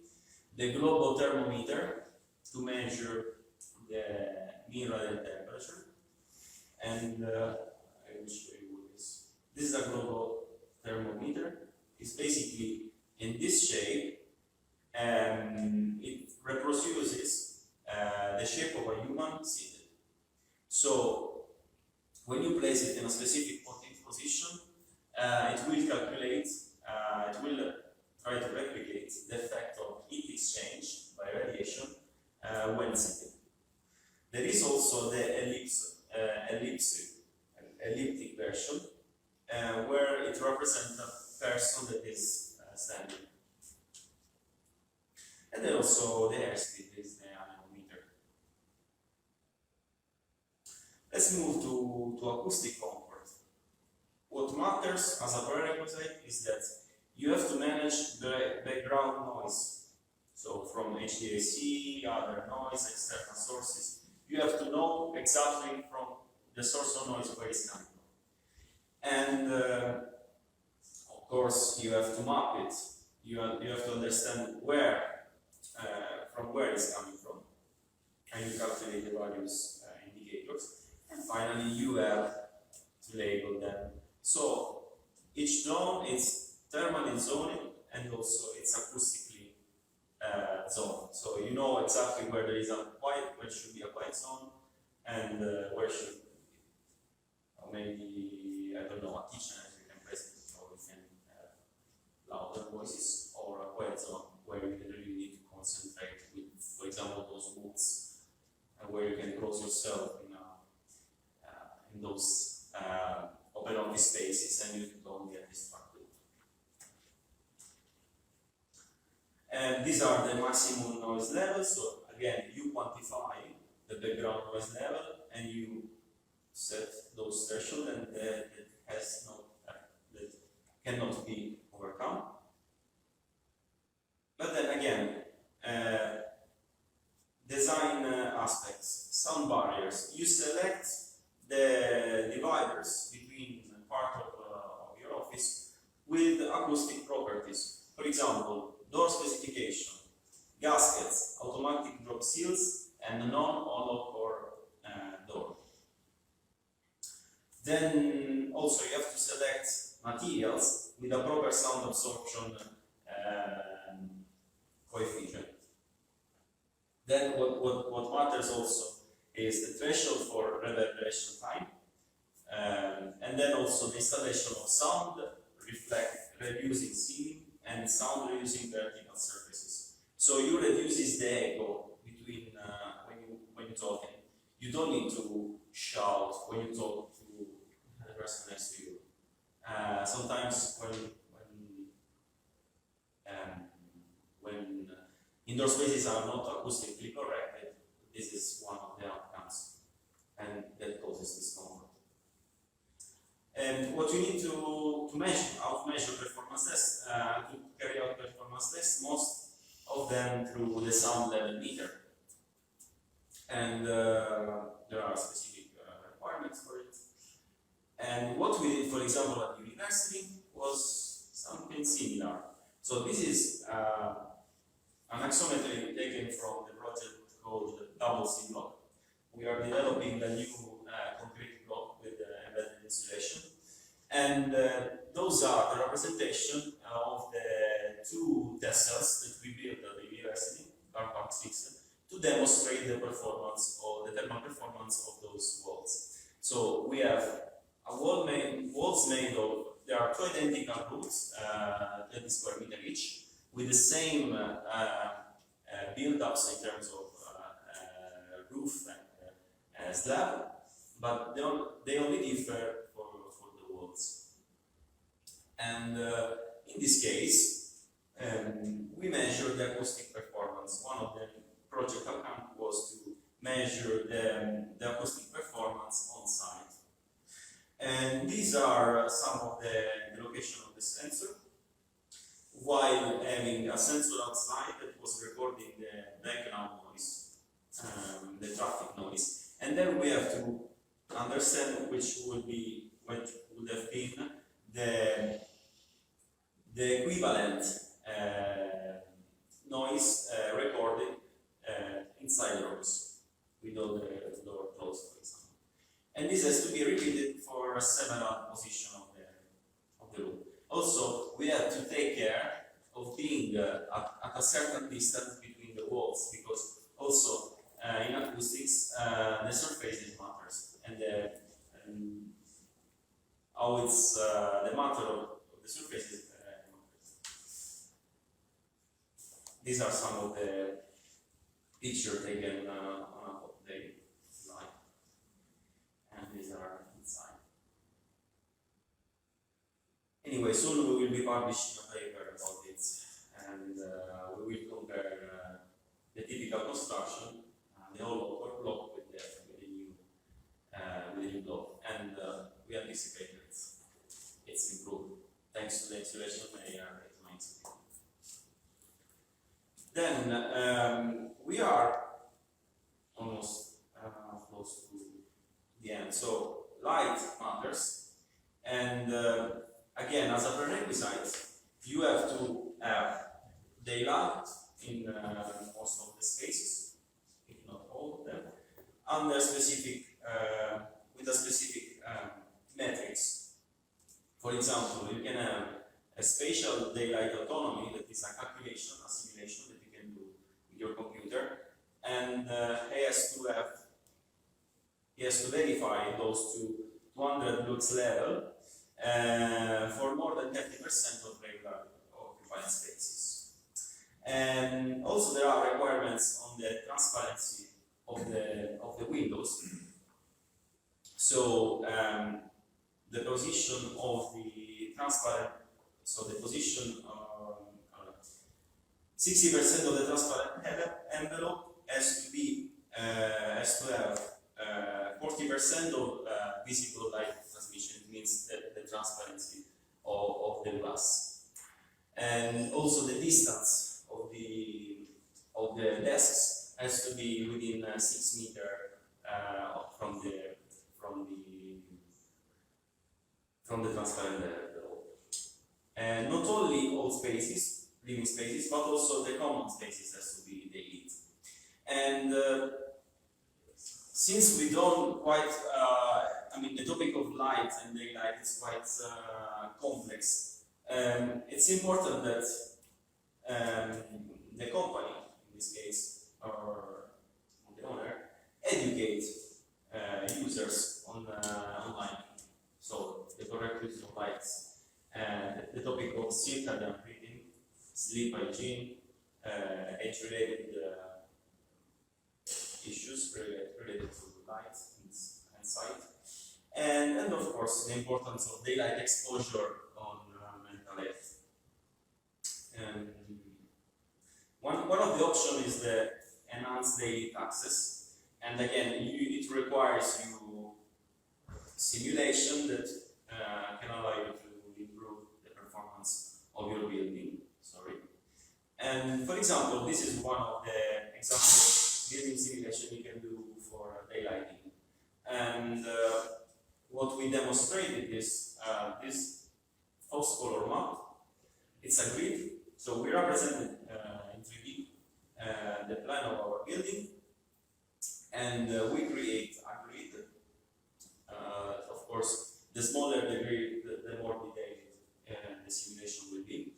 the global thermometer to measure the mean radiant temperature, and I will show you what this. This is a global thermometer. It's basically in this shape, and it reproduces the shape of a human seated. So when you place it in a specific position, it will calculate, it will try to replicate the effect of heat exchange by radiation when sitting. There is also the elliptic version, where it represents a person that is standing. And then also the airspeed is the anemometer. Let's move to acoustic comfort. What matters as a prerequisite is that you have to manage the background noise. So from HVAC, other noise, external sources, you have to know exactly from the source of noise where it's coming from. And of course, you have to map it. You have to understand from where it's coming from. And you calculate the various indicators. And finally, you have to label them. So each zone is thermally zoning, and also it's acoustically zoned. So you know exactly where there is where should be a quiet zone, and where should maybe, I don't know, a kitchen as you can place it, so we can have louder voices, or a quiet zone where you really need to concentrate with, for example, those books, where you can close yourself in those open office spaces and you don't get distracted. And these are the maximum noise levels. So again, you quantify the background noise level and you set those thresholds, and that cannot be overcome. But then again, design aspects, sound barriers. You select the dividers between part of your office with acoustic properties. For example, door specification, gaskets, automatic drop seals, and non-all-core door. Then also you have to select materials with a proper sound absorption coefficient. Then what matters also is the threshold for reverberation time, and then also the installation of sound reducing ceiling and sound reducing vertical surfaces. So you reduces the echo between when you talking. You don't need to shout when you talk to the person next to you. Sometimes when indoor spaces are not acoustically corrected, this is one of the outcomes, and that causes discomfort. And what you need to measure, how to measure performance tests, to carry out performance tests, most of them through the sound level meter. And there are specific requirements for it. And what we did, for example, at the university was something similar. So this is an axometry taken from the project called Double C Block. We are developing a new concrete block with embedded insulation. And those are the representation of the two test cells that we built at the university, car park 6, to demonstrate the performance or the thermal performance of those walls. So we have walls made of, there are two identical roofs, 30 square meter each, with the same build-ups in terms of roof and slab, but they only differ for the walls. And in this case, we measure the acoustic performance. One of the project outcome was to measure the acoustic performance on site. And these are some of the location of the sensor, while having a sensor outside that was recording the background noise, the traffic noise. And then we have to understand which would have been the equivalent noise recorded inside the rooms, with all the door closed, for example. And this has to be repeated for several positions of the room. Also, we have to take care of being at a certain distance between the walls, because also in acoustics the surfaces matters, and how it's the matter of the surfaces matters. These are some of the pictures taken on a hot day, and these are inside. Anyway, soon we will be publishing a paper about it, and we will compare the typical construction, the whole upper block with the new block, and we anticipate that it's improved thanks to the insulation layer that makes it. Then we are almost close to the end. So light matters, and again, as a prerequisite, you have to have daylight in most of the spaces, if not all of them, under specific with a specific metrics. For example, you can have a spatial daylight autonomy, that is a calculation, a simulation that you can do with your computer, and he has to verify those to 200 lux level for more than 30% of regular occupied spaces. And also there are requirements on the transparency of the windows. So the position of the transparent, so the position 60% of the transparent envelope has to have 40% of visible light transmission. It means the transparency of the glass, and also the distance of the desks has to be within 6 meters from the transparent envelope. And not only all spaces, living spaces, but also the common spaces has to be the heat. And since we don't quite, the topic of light and daylight is quite complex, it's important that the company, in this case, or the owner, educate users on lighting. So the correct use of lights, and the topic of circadian breathing sleep hygiene, age-related issues related to light and sight, and of course the importance of daylight exposure on mental health. One of the options is the enhanced daily access, and again it requires you simulation that can allow you to improve the performance of your building. And for example, this is one of the examples of building simulation you can do for daylighting. And what we demonstrated is this false color map. It's a grid, so we represented in 3D the plan of our building, and we create a grid. Of course, the smaller the grid, the more detailed the simulation will be.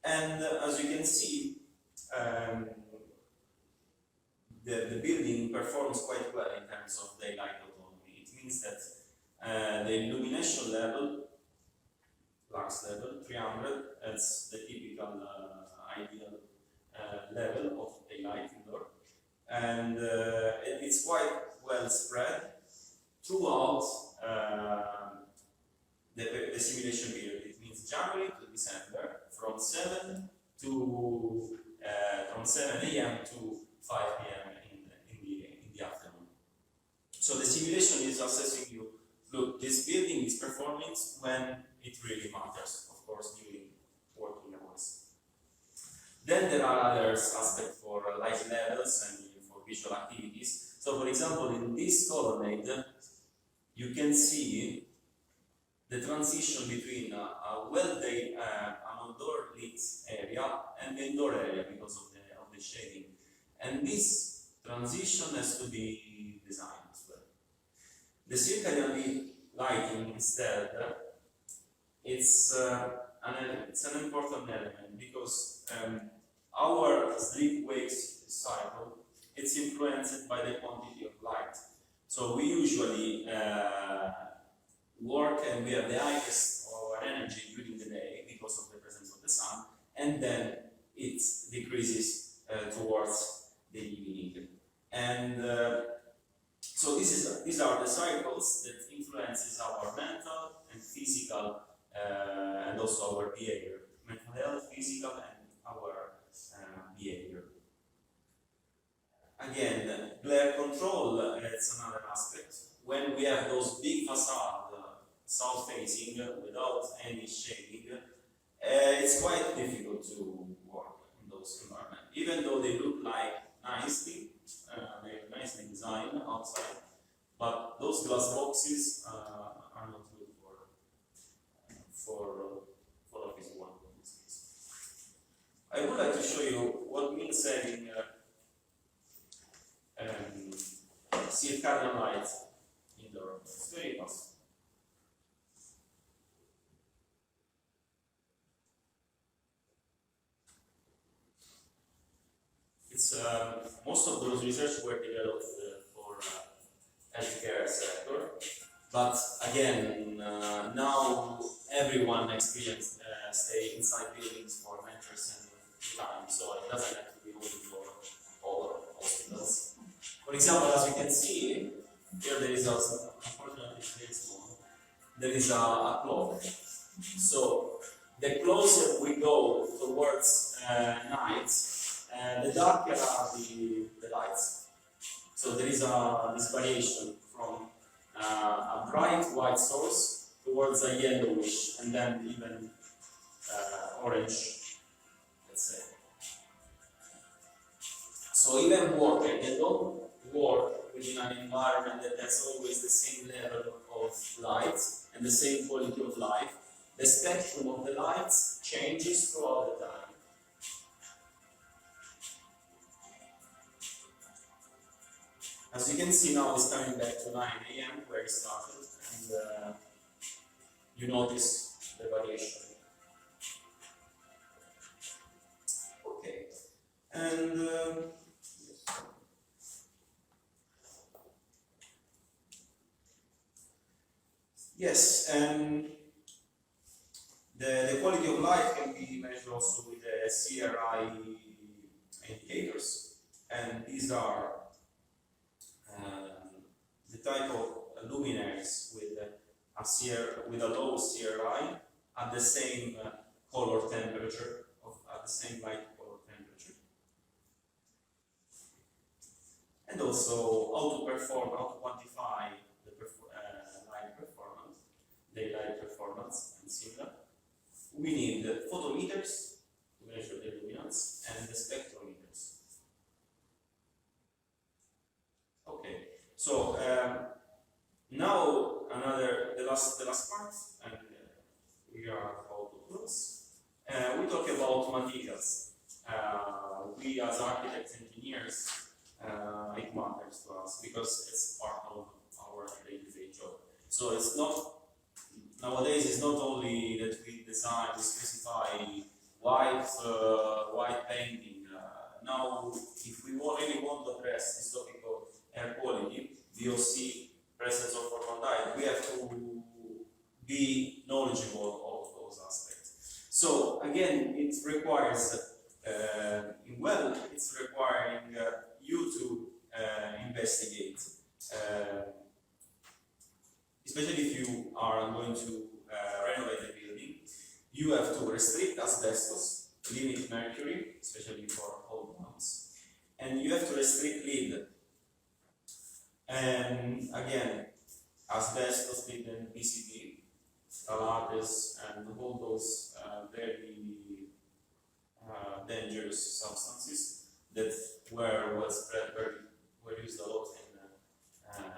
And as you can see, the building performs quite well in terms of daylight autonomy. It means that the illumination level, lux level, 300, that's the typical ideal level of daylight indoor. And it's quite well spread throughout the simulation period. It means January to December, from 7 a.m. to 5 p.m. in the afternoon. So the simulation is assessing you, look, this building is performing when it really matters, of course, during working hours. Then there are other aspects for light levels and for visual activities. So for example, in this colonnade, you can see the transition between an outdoor lit area and the indoor area because of the shading. And this transition has to be designed as well. The circadian lighting instead, it's an important element because our sleep-wake cycle, it's influenced by the quantity of light. So we usually work and we have the highest of our energy during the day because of the presence of the sun, and then it decreases towards the evening. And so these are the cycles that influences our mental and physical and also our behavior. Mental health, physical, and our behavior. Again, glare control is another aspect. When we have those big facades, south facing, without any shading, it's quite difficult to work in those environments. Even though they look like nicely, they're nicely designed outside, but those glass boxes are not good for office work in this case. I would like to show you what means having circadian light indoor. It's very fast. It's most of those research were developed for healthcare sector, but again, now everyone experience stay inside buildings for 90% of the time, so it doesn't have to be only for all hospitals. For example, as you can see, here there is also, unfortunately it's very small, there is a clock. So the closer we go towards night, the darker are the lights. So there is this variation from a bright white source towards a yellowish and then even orange, let's say. So even working, you don't work within an environment that has always the same level of light and the same quality of life. The spectrum of the lights changes throughout the time. As you can see now, it's coming back to 9 a.m. where it started, and you notice the variation. Okay, and yes, The quality of life can be measured also with the CRI indicators, and these are the type of luminaries with with a low CRI at the same color temperature, at the same light color temperature, and also how to quantify the light performance, daylight performance, and similar. We need the photometers to measure the luminance and the spectrometers. Okay, so now the last part, and we are about to close. We talk about materials. We as architects, engineers, it matters to us because it's part of our day-to-day job. So it's not nowadays. It's not only that we design, we specify white painting. Now, if we really want to address this topic of air quality, VOC, presence of formaldehyde, we have to be knowledgeable of those aspects. So again, it requires, it's requiring you to investigate, especially if you are going to renovate a building. You have to restrict asbestos, limit mercury, especially for old ones, and you have to restrict lead. And again, asbestos, lead, and PCB, phthalates, and all those very dangerous substances that were used a lot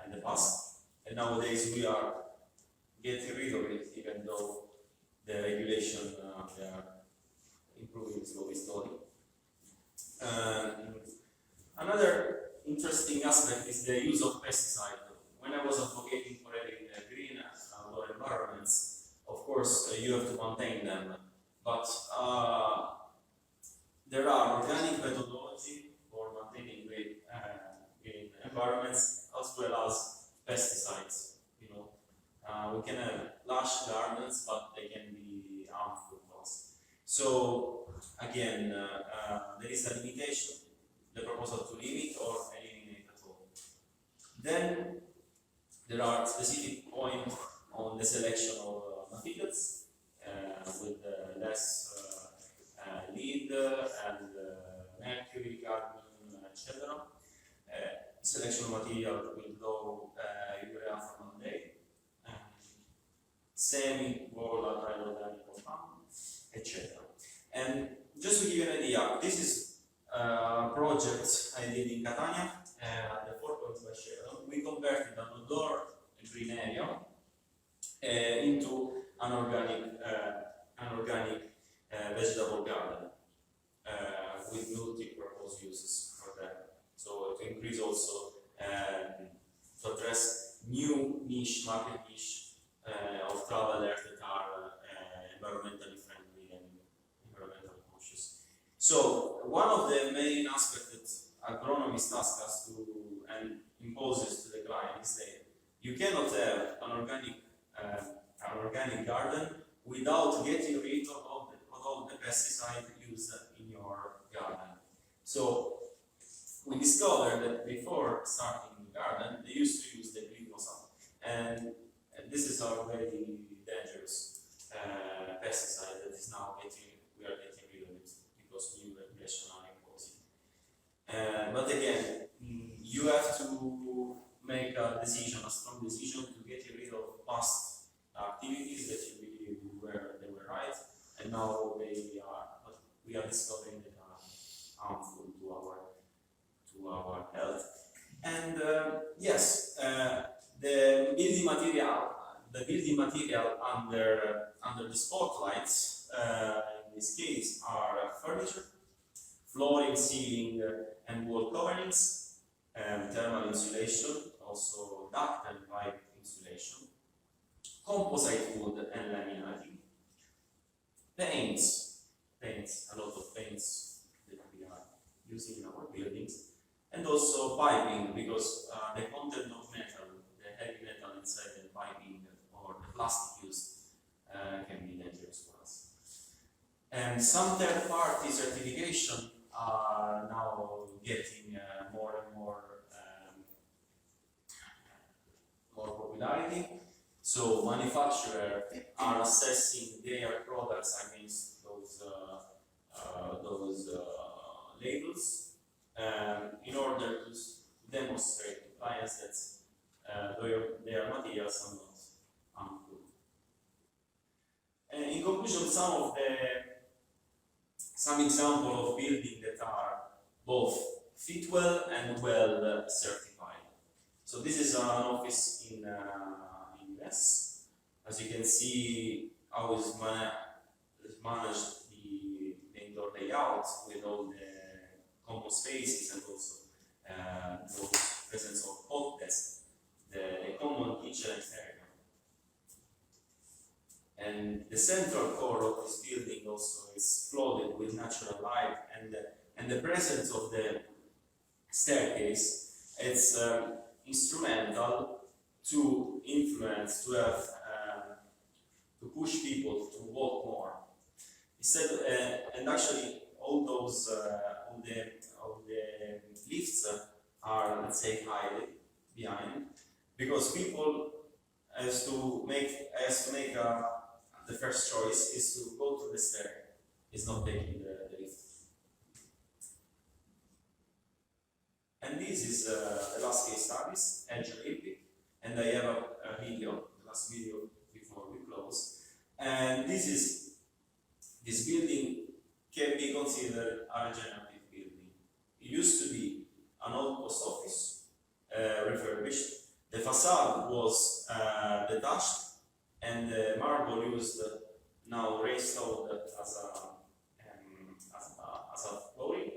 in the past, and nowadays we are getting rid of it, even though the regulation they are improving slowly. Another interesting aspect is the use of pesticide. When I was advocating for green outdoor environments, of course you have to maintain them, but there are organic methodology for maintaining green environments as well as pesticides. We can have lush gardens, but they can be harmful to us. So again, there is a limitation, the proposal to limit or eliminate at all. Then there are specific points on the selection of materials with less lead and mercury, cadmium, etc. Selection of material with low urea formaldehyde, semi-volatile organic compound, etc. And just to give you an idea, this is a project I did in Catania at the 4 Points by Sheraton. We converted an outdoor green area into an organic vegetable garden with multi-purpose uses for that. So to increase also to address new market niche of travelers that are environmentally friendly and environmentally conscious. So one of the main aspects that agronomists ask us to and imposes to the client is that you cannot have an organic garden without getting rid of all the pesticide used in your garden. So we discovered that before starting the garden, they used to use the glyphosate, and this is a very dangerous pesticide that is now we are getting rid of it because new regulations are imposing. But again, you have to make a strong decision to get rid of past activities that you believe they were right, and now we are discovering that are harmful to our health. And yes, the building material under the spotlights in this case are furniture, flooring, ceiling, and wall coverings, thermal insulation, also duct and pipe insulation, composite wood and laminating, paints, a lot of paints that we are using in our buildings, and also piping, because the content of metal, the heavy metal inside the piping or the plastic used can be dangerous for us. And some third-party certification are now getting more and more popularity. So manufacturers are assessing their products against those labels in order to demonstrate to clients that their materials are not harmful. And in conclusion, some example of buildings that are both Fitwel and well certified. So this is an office in US. As you can see, how is managed the indoor layout with all the common spaces and also those presence of hot desk, the common kitchen area. And the central core of this building also is flooded with natural light, and the presence of the staircase, it's instrumental to influence, to have, to push people to walk more. Instead, and actually, all the lifts are, let's say, hidden behind, because people has to make the first choice is to go to the stair, is not taking the lift. And this is the last case studies, MGPEI, and I have a video, the last video before we close. And this building can be considered a regenerative building. It used to be an old post office, refurbished. The facade was detached, and the marble used now restored as a flooring,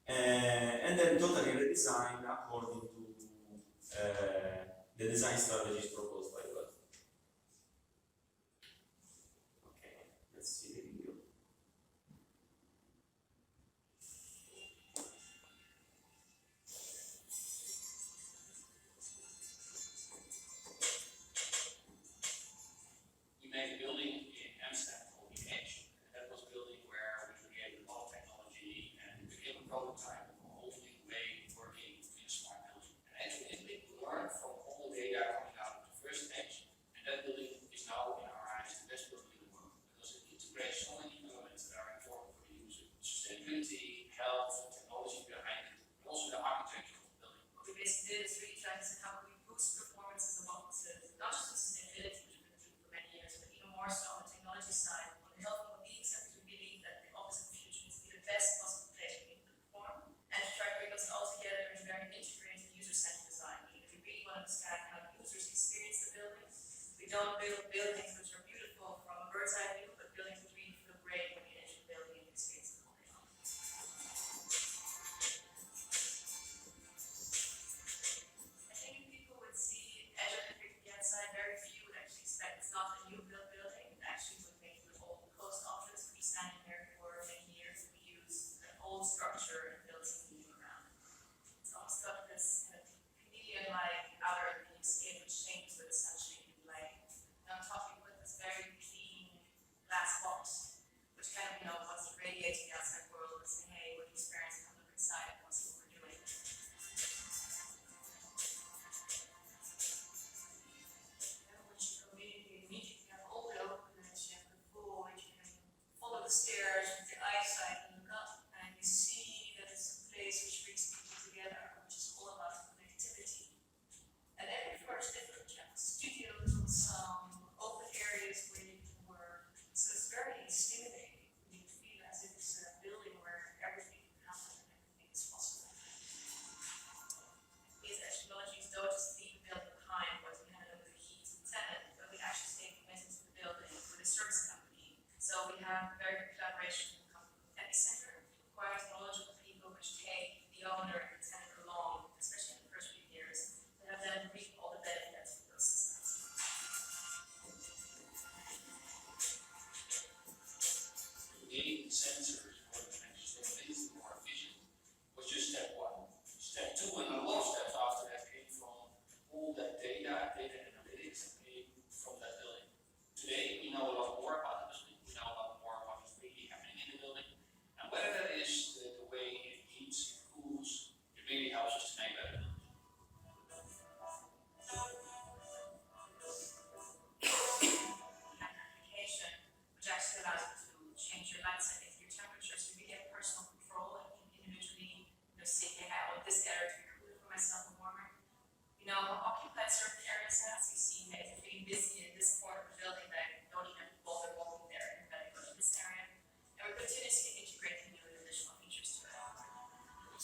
and then totally redesigned according to the design strategies proposed by Luca. Okay, let's see the video. We made a building in Amsterdam called the Edge. And that was a building where we created a lot of technology and we became a prototype of a whole new way of working in a smart building. And actually, we learned from all the data coming out of the first Edge. And that building is now, in our eyes, the best building in the world because it integrates so many elements that are important for the user: sustainability, health, technology behind it, and also the architecture of the building. What we basically did is really try to see how can we boost performances of offices, not just sustainability, which we've been through for many years, but even more so on the technology side, on the health and well-being side, because we believe that the office of the future needs to be the best possible place for people to perform, and to try to bring us all together in a very integrated user-centered design. Meaning, if we really want to understand how users experience the building, we don't build buildings which are beautiful from a bird's eye view, but buildings which really feel great when you enter the building and experience it all day long. I think if people would see Azure from the outside, very few would actually expect it's not a new built building. It actually would make the old post office, which is standing there for many years. We use an old structure and build something new around it. It's almost got this kind of chameleon-like outer skin which changes with essentially new lighting. And on top we put this very clean glass box, which kind of, wants to radiate to the outside world and say, hey, what do you experience? Come look inside, what's what we're doing. Which you immediately have all the openness, you have the pool, which you can follow the stairs with your eyesight and look up, and you see that it's a place which brings people together, which is all about connectivity. And every floor is different. You have studios with some open areas where you can work. So it's very stimulating. You feel as if it's a building where everything can happen and everything is possible. These technologies don't just leave the building behind, but we hand over the key to the tenant, but we actually stay committed to the building with a service company. So we have very good collaboration with a company called Epicenter, which requires knowledgeable people which take the owner and the tenant along, especially in the first few years, to have them reap all the benefits of those systems. Creating sensors for the next sustainability more efficient was just step one. Step two, and a lot of steps after that came from all that data analytics that came from that building. Today we know a lot more about the building. We know a lot more about what's really change your light settings, your temperature, so you get personal control and can individually, say, hey, I want this area to be cooler for myself and warmer. Occupy certain areas as you see that if you're being busy in this corner of the building, then don't even bother walking there and then go to this area. And we're continuously integrating new additional features to it. What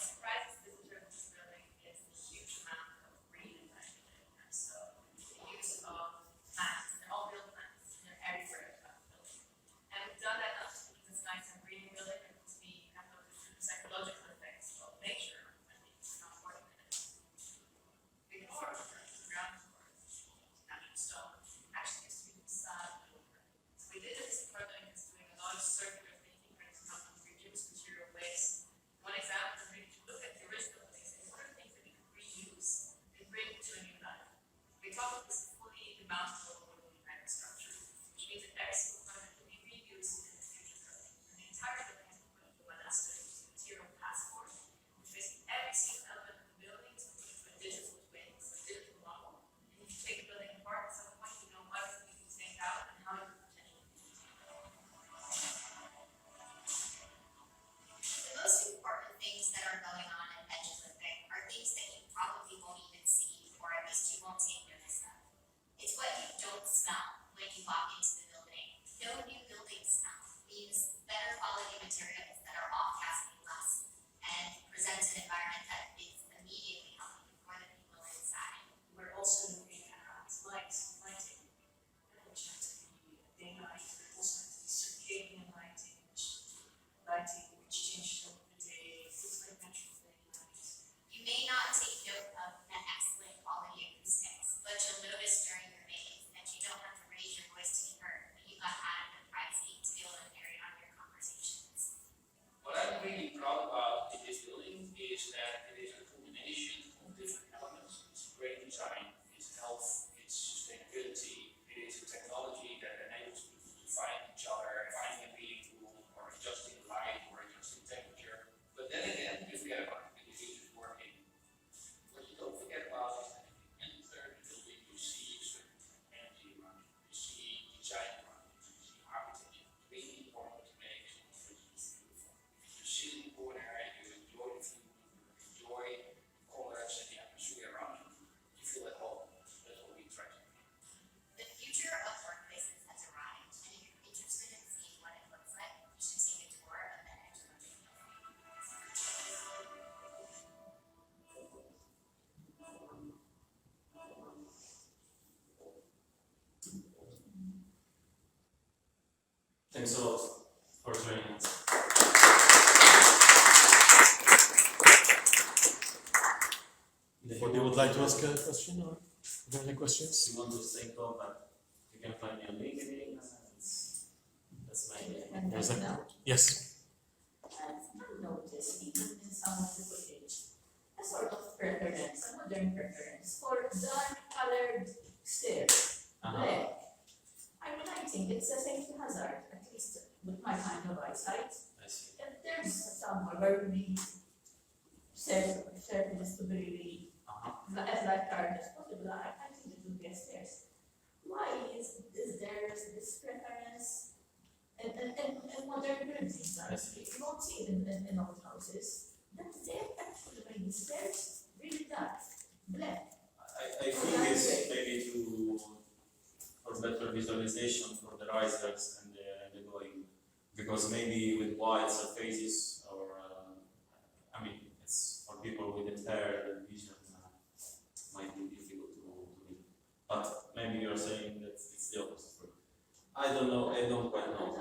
surprises visitors in this building is the huge amount of green environment. So the use of plants, they're all real plants, and they're everywhere throughout the building. And we've done that not just because it's nice and green building, but because we have noticed the psychological effects of nature when it's not working in it. Big floor, ground floor, natural stone, actually used to be the facade. So we did this project is doing a lot of circular thinking when it's come to reduce material waste. One example is really to look at the original things and what are things that we can reuse and bring to a new life. We talk about this fully demountable wooden united structure, which means that every single component can be reused in the future building. And the entire building has been put into one master material passport, which basically every single element of the building is put into a digital twin, so a digital model. And if you take a building apart at some point, you know what you can take out and how you can potentially use it. The most important things that are going on at MGPEI are things that you probably won't even see, or at least you won't take notice of. It's what you don't smell when you walk into the building. No new building smell means better quality materials that are off-casting less and present an environment that is immediately healthy for the people inside. We're also looking at lighting, which has to be daylight, but also has to be circadian lighting, which changes over the day, looks like natural daylight. You may not take note of the excellent quality acoustics, but you'll notice during your meetings that you don't have to raise your voice to be heard, but you got adequate privacy to be able to carry on your conversations. What I'm really proud about in this building is that it is a combination of different elements. It's great design, it's health, it's sustainability, it is a technology that enables people to find each other, finding a meeting room, or adjusting light, or adjusting temperature. But then again, you forget about individuals working. What you don't forget about is that if you enter the building, you see a certain energy around you, you see design around you, you see architecture. It's really important to make something beautiful. If you sit in the corner and you enjoy the view, you enjoy the colors and the atmosphere around you, you feel at home. That's what we try to do. The future of workplaces has arrived, and if you're interested in seeing what it looks like, you should take a tour of the MGPEI. Thanks a lot for joining us. Anybody would like to ask a question or are there any questions? If you want to stay in contact, you can find me on LinkedIn. That's my name. There's a, yes. I've noticed even in some of the footage a sort of preference, a modern preference for dark colored stairs. Black. I mean, I think it's a safety hazard, at least with my kind of eyesight. I see. If there's somewhere where we surface to be really as light colored as possible, I think it would be a stairs. Why is there this preference in modern buildings? Like, you won't see it in old houses. That's there actually made the stairs really dark, black. I think it's maybe for better visualization for the risers and the going, because maybe with wide surfaces or I mean it's for people with impaired vision might be difficult to read. But maybe you're saying that it's the opposite. I don't know. I don't quite know.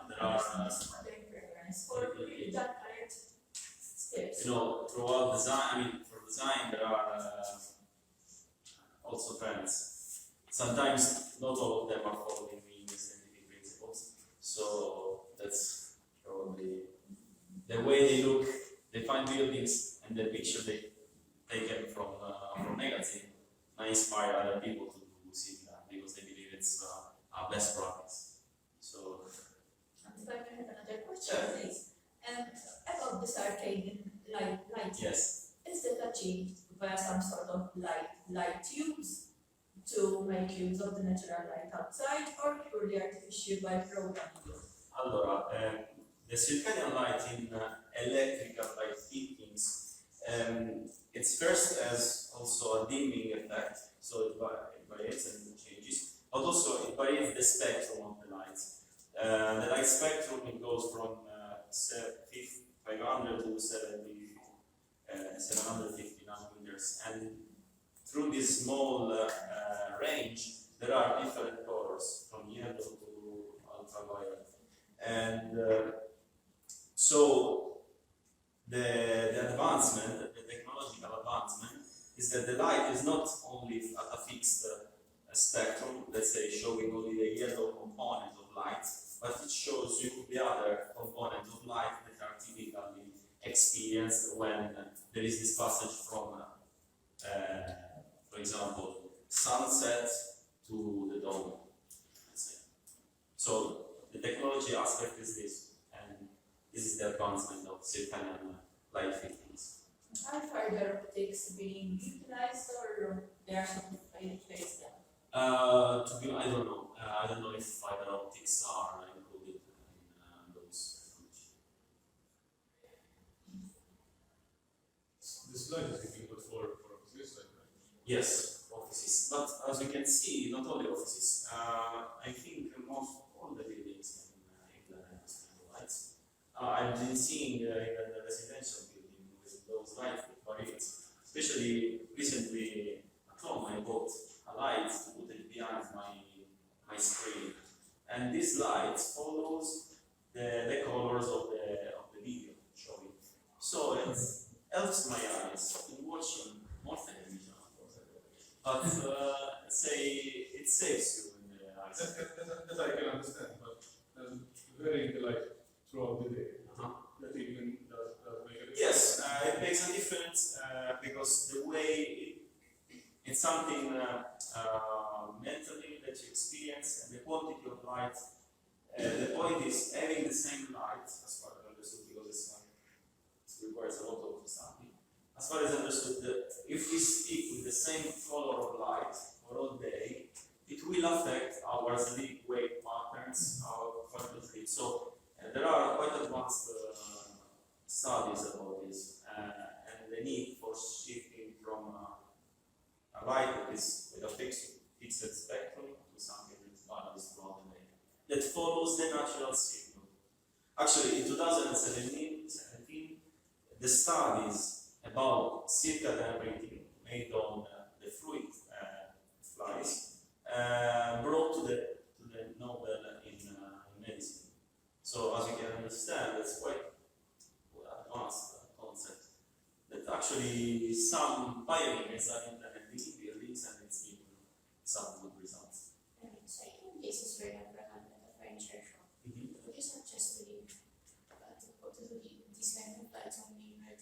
There are Modern preference for really dark colored stairs. throughout design. I mean, for design there are also trends. Sometimes not all of them are following the scientific principles. So that's probably the way they look. They find buildings and the picture they taken from negative might inspire other people to see that because they believe it's a best practice. So. And if I can have another question, please. About this arcade light. Yes. Is it achieved via some sort of light tubes to to make use of the natural light outside or purely artificial by programming it? Allora, the circadian light in electrical light fittings, it's first as also a dimming effect, so it varies and changes, but also it varies the spectrum of the light. The light spectrum, it goes from 500 to 750 nanometers, and through this small range, there are different colors, from yellow to ultraviolet. And so the advancement, the technological advancement, is that the light is not only at a fixed spectrum, let's say showing only the yellow component of light, but it shows you the other components of light that are typically experienced when there is this passage from, for example, sunset to the dawn, let's say. So the technology aspect is this, and this is the advancement of circadian light fittings. Are fiber optics being utilized or they are not phased out? I don't know. I don't know if fiber optics are included in those technologies. This light is being good for offices, right? Yes, offices. But as you can see, not only offices. I think most all the buildings can implement this kind of lights. I've been seeing even the residential building with those lights that vary. Especially recently at home, I bought a light to put it behind my screen, and this light follows the colors of the video showing. So it helps my eyes in watching more television, but say it saves you in the eyes. That I can understand, but wearing the light throughout the day, that even does make a difference. Yes, it makes a difference because the way it's something mentally that you experience, and the quantity of light. The point is having the same light, as far as I understood, because it requires a lot of study. As far as I understood, if we stick with the same color of light for all day, it will affect our sleep wake patterns, our quality of sleep. So there are quite advanced studies about this, and the need for shifting from a light that is with a fixed spectrum to something that varies throughout the day, that follows the natural signal. Actually, in 2017, the studies about circadian rhythm made on the fruit flies brought to the Nobel in medicine. So, as you can understand, that's quite advanced concept. That actually some pioneers are implementing in buildings, and it's given some good results. So in cases where you have a furniture shop, would you suggest to leave this kind of lights only where the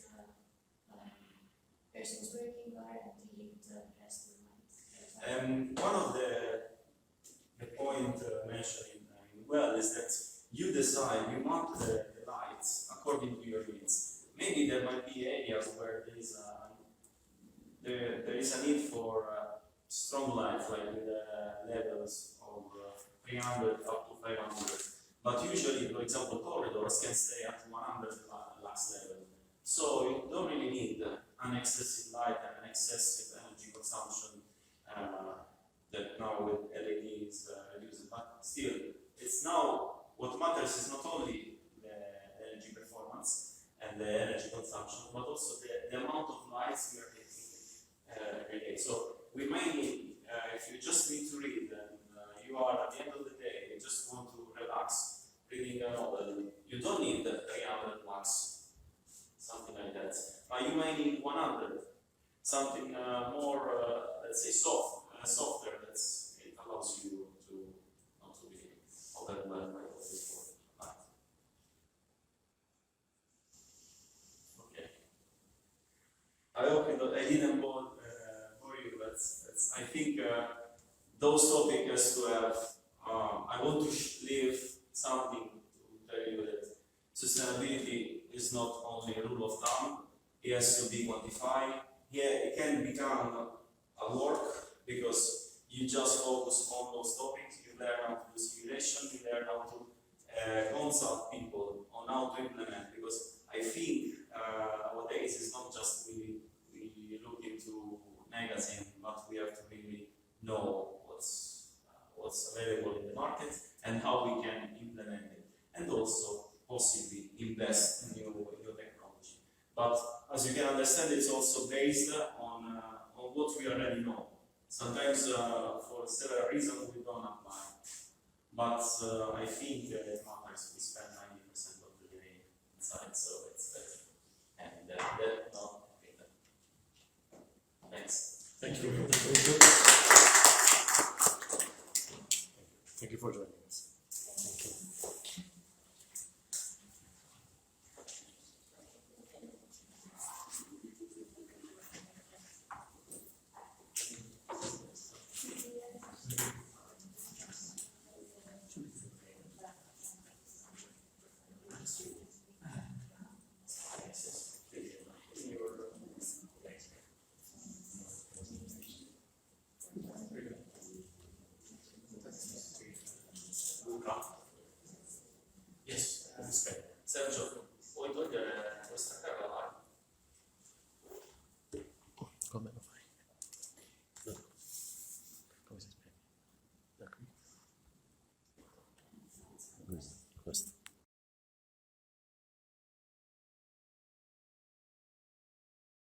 person's working or and to leave the rest of the lights? One of the point mentioned in well is that you decide, you mount the lights according to your needs. Maybe there might be areas where there is a need for strong lights, like with levels of 300 up to 500. But usually, for example, corridors can stay at 100 lux level. So you don't really need an excessive light and an excessive energy consumption that now with LED is reduced. But still, it's now what matters is not only the energy performance and the energy consumption, but also the amount of lights we are taking every day. So we might need, if you just need to read and you are at the end of the day, you just want to relax, reading a novel, you don't need the 300 lux, something like that. You might need 100, something more, let's say, softer, it allows you to not to be overwhelmed by all this light. Okay. I hope I didn't bore you, but I think those topics has to have, I want to leave something to tell you that sustainability is not only a rule of thumb, it has to be quantified. Yeah, it can become a work because you just focus on those topics, you learn how to do simulation, you learn how to consult people on how to implement, because I think nowadays it's not just we look into magazine, but we have to really know what's available in the market and how we can implement it, and also possibly invest in new technology. But as you can understand, it's also based on what we already know. Sometimes for several reasons we don't apply. But I think it matters we spend 90% of the day inside, so it's better. And that not thanks. Thank you. Thank you for joining us. Thank you. Luca. Yes, Sergio.